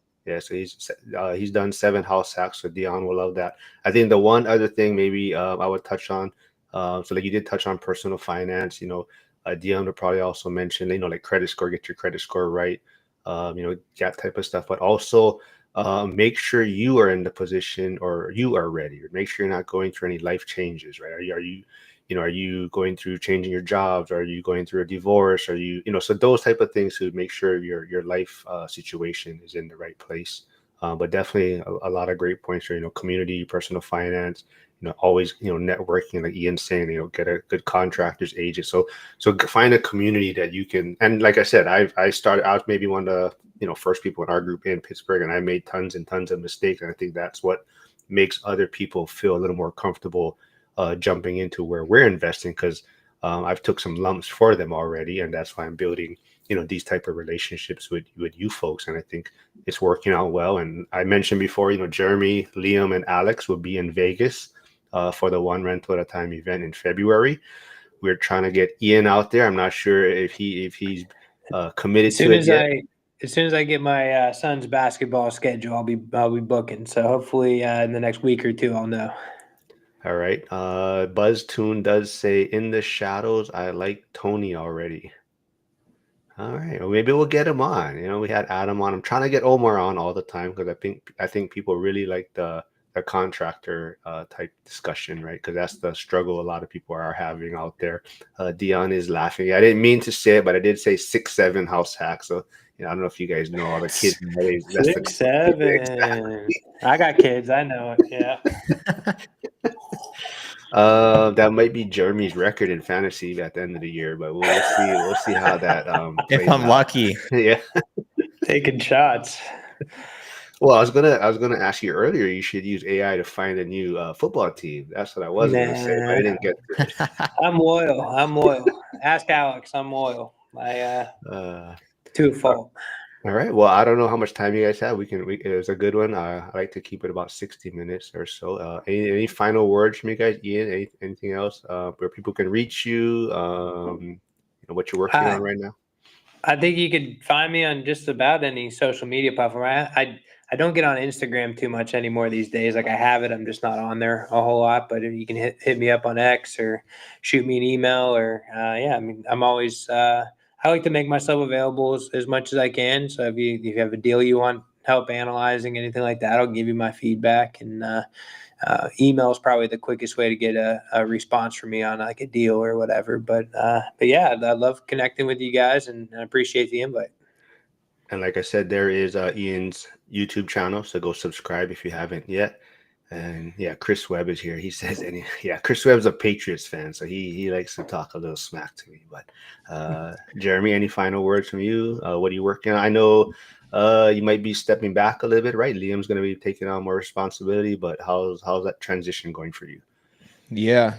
he's done 7 house hacks. So Dion will love that. I think the one other thing maybe I would touch on. So like you did touch on personal finance. Dion would probably also mention like credit score, get your credit score right. That type of stuff. But also make sure you are in the position or you are ready. Make sure you're not going through any life changes. Right? Are you going through changing your jobs? Are you going through a divorce? So those type of things to make sure your life situation is in the right place. But definitely a lot of great points here, community, personal finance, always, networking, like Ian's saying, get a good contractors agent. So find a community that you can, and like I said, I was maybe one of the, first people in our group in Pittsburgh, and I made tons and tons of mistakes. And I think that's what makes other people feel a little more comfortable jumping into where we're investing, because I've took some lumps for them already, and that's why I'm building these type of relationships with you folks, and I think it's working out well. And I mentioned before, Jeremy, Liam, and Alex will be in Vegas for the One Rental at a Time event in February. We're trying to get Ian out there. I'm not sure if he's committed to it yet. As soon as I get my son's basketball schedule, I'll be booking. So hopefully in the next week or two, I'll know. All right. Buzz Toon does say, in the shadows, I like Tony already. All right. Well, maybe we'll get him on. We had Adam on. I'm trying to get Omar on all the time because I think people really like the contractor type discussion, right? Because that's the struggle a lot of people are having out there. Dion is laughing. I didn't mean to say it, but I did say 6-7 house hacks. So I don't know if you guys know all the kids. 6-7. I got kids. I know it. Yeah. That might be Jeremy's record in fantasy at the end of the year, but we'll see. We'll see how that plays if I'm out. lucky. Yeah. Taking shots. Well, I was gonna ask you earlier. You should use AI to find a new football team. That's what I was gonna say, but I didn't get to it. I'm loyal. Ask Alex. I'm loyal. To a fault. All right. Well, I don't know how much time you guys have. It was a good one. I like to keep it about 60 minutes or so. Any final words from you guys, Ian? Anything else where people can reach you? What you're working on right now? I think you could find me on just about any social media platform. I don't get on Instagram too much anymore these days. Like I have it, I'm just not on there a whole lot. But if you can hit me up on X or shoot me an email, or I'm always. I like to make myself available as much as I can. So if you have a deal you want help analyzing, anything like that, I'll give you my feedback. And email is probably the quickest way to get a response from me on like a deal or whatever. But yeah, I love connecting with you guys, and I appreciate the invite. And like I said, there is Ian's YouTube channel, so go subscribe if you haven't yet. And yeah, Chris Webb is here. He says, Chris Webb's a Patriots fan, so he likes to talk a little smack to me. But Jeremy, any final words from you? What are you working on? I know you might be stepping back a little bit, right? Liam's going to be taking on more responsibility, but how's that transition going for you? Yeah,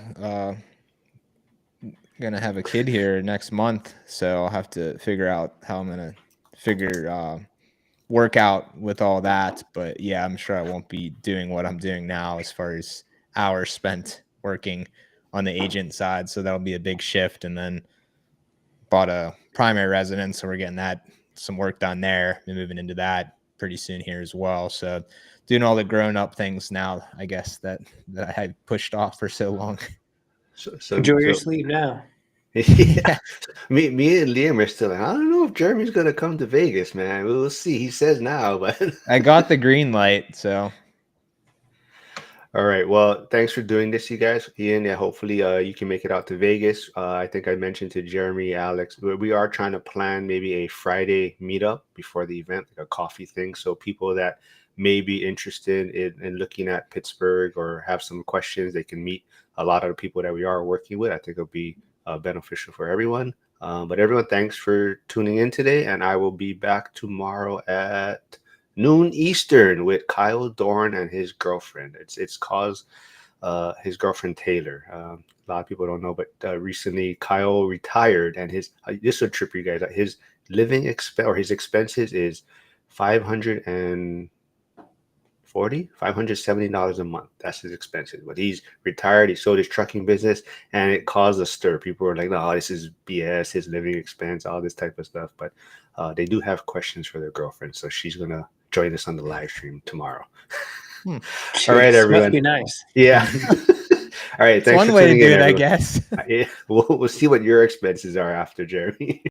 gonna have a kid here next month, so I'll have to figure out how I'm gonna work out with all that. But yeah, I'm sure I won't be doing what I'm doing now as far as hours spent working on the agent side. So that'll be a big shift. And then bought a primary residence, so we're getting some work done there. Been moving into that pretty soon here as well. So doing all the grown up things now, I guess that I had pushed off for so long. So enjoy your sleep now. Yeah. Me and Liam are still like, I don't know if Jeremy's gonna come to Vegas, man. We'll see. He says now, but I got the green light, so. All right. Well, thanks for doing this, you guys. Ian, yeah, hopefully you can make it out to Vegas. I think I mentioned to Jeremy, Alex, we are trying to plan maybe a Friday meetup before the event, like a coffee thing. So people that may be interested in looking at Pittsburgh or have some questions, they can meet a lot of the people that we are working with. I think it'll be beneficial for everyone. But everyone, thanks for tuning in today, and I will be back tomorrow at noon Eastern with Kyle Dorn and his girlfriend. It's cause his girlfriend Taylor. A lot of people don't know, but recently Kyle retired, and this will trip you guys out. His living expense or his expenses is $570 a month. That's his expenses. But he's retired. He sold his trucking business, and it caused a stir. People were like, "No, this is BS. His living expense, all this type of stuff." But they do have questions for their girlfriend, so she's gonna join us on the live stream tomorrow. All right, everyone. Must be nice. Yeah. All right. It's Thanks one for way to tuning do in, it, I everyone. guess. Yeah, we'll see what your expenses are after, Jeremy.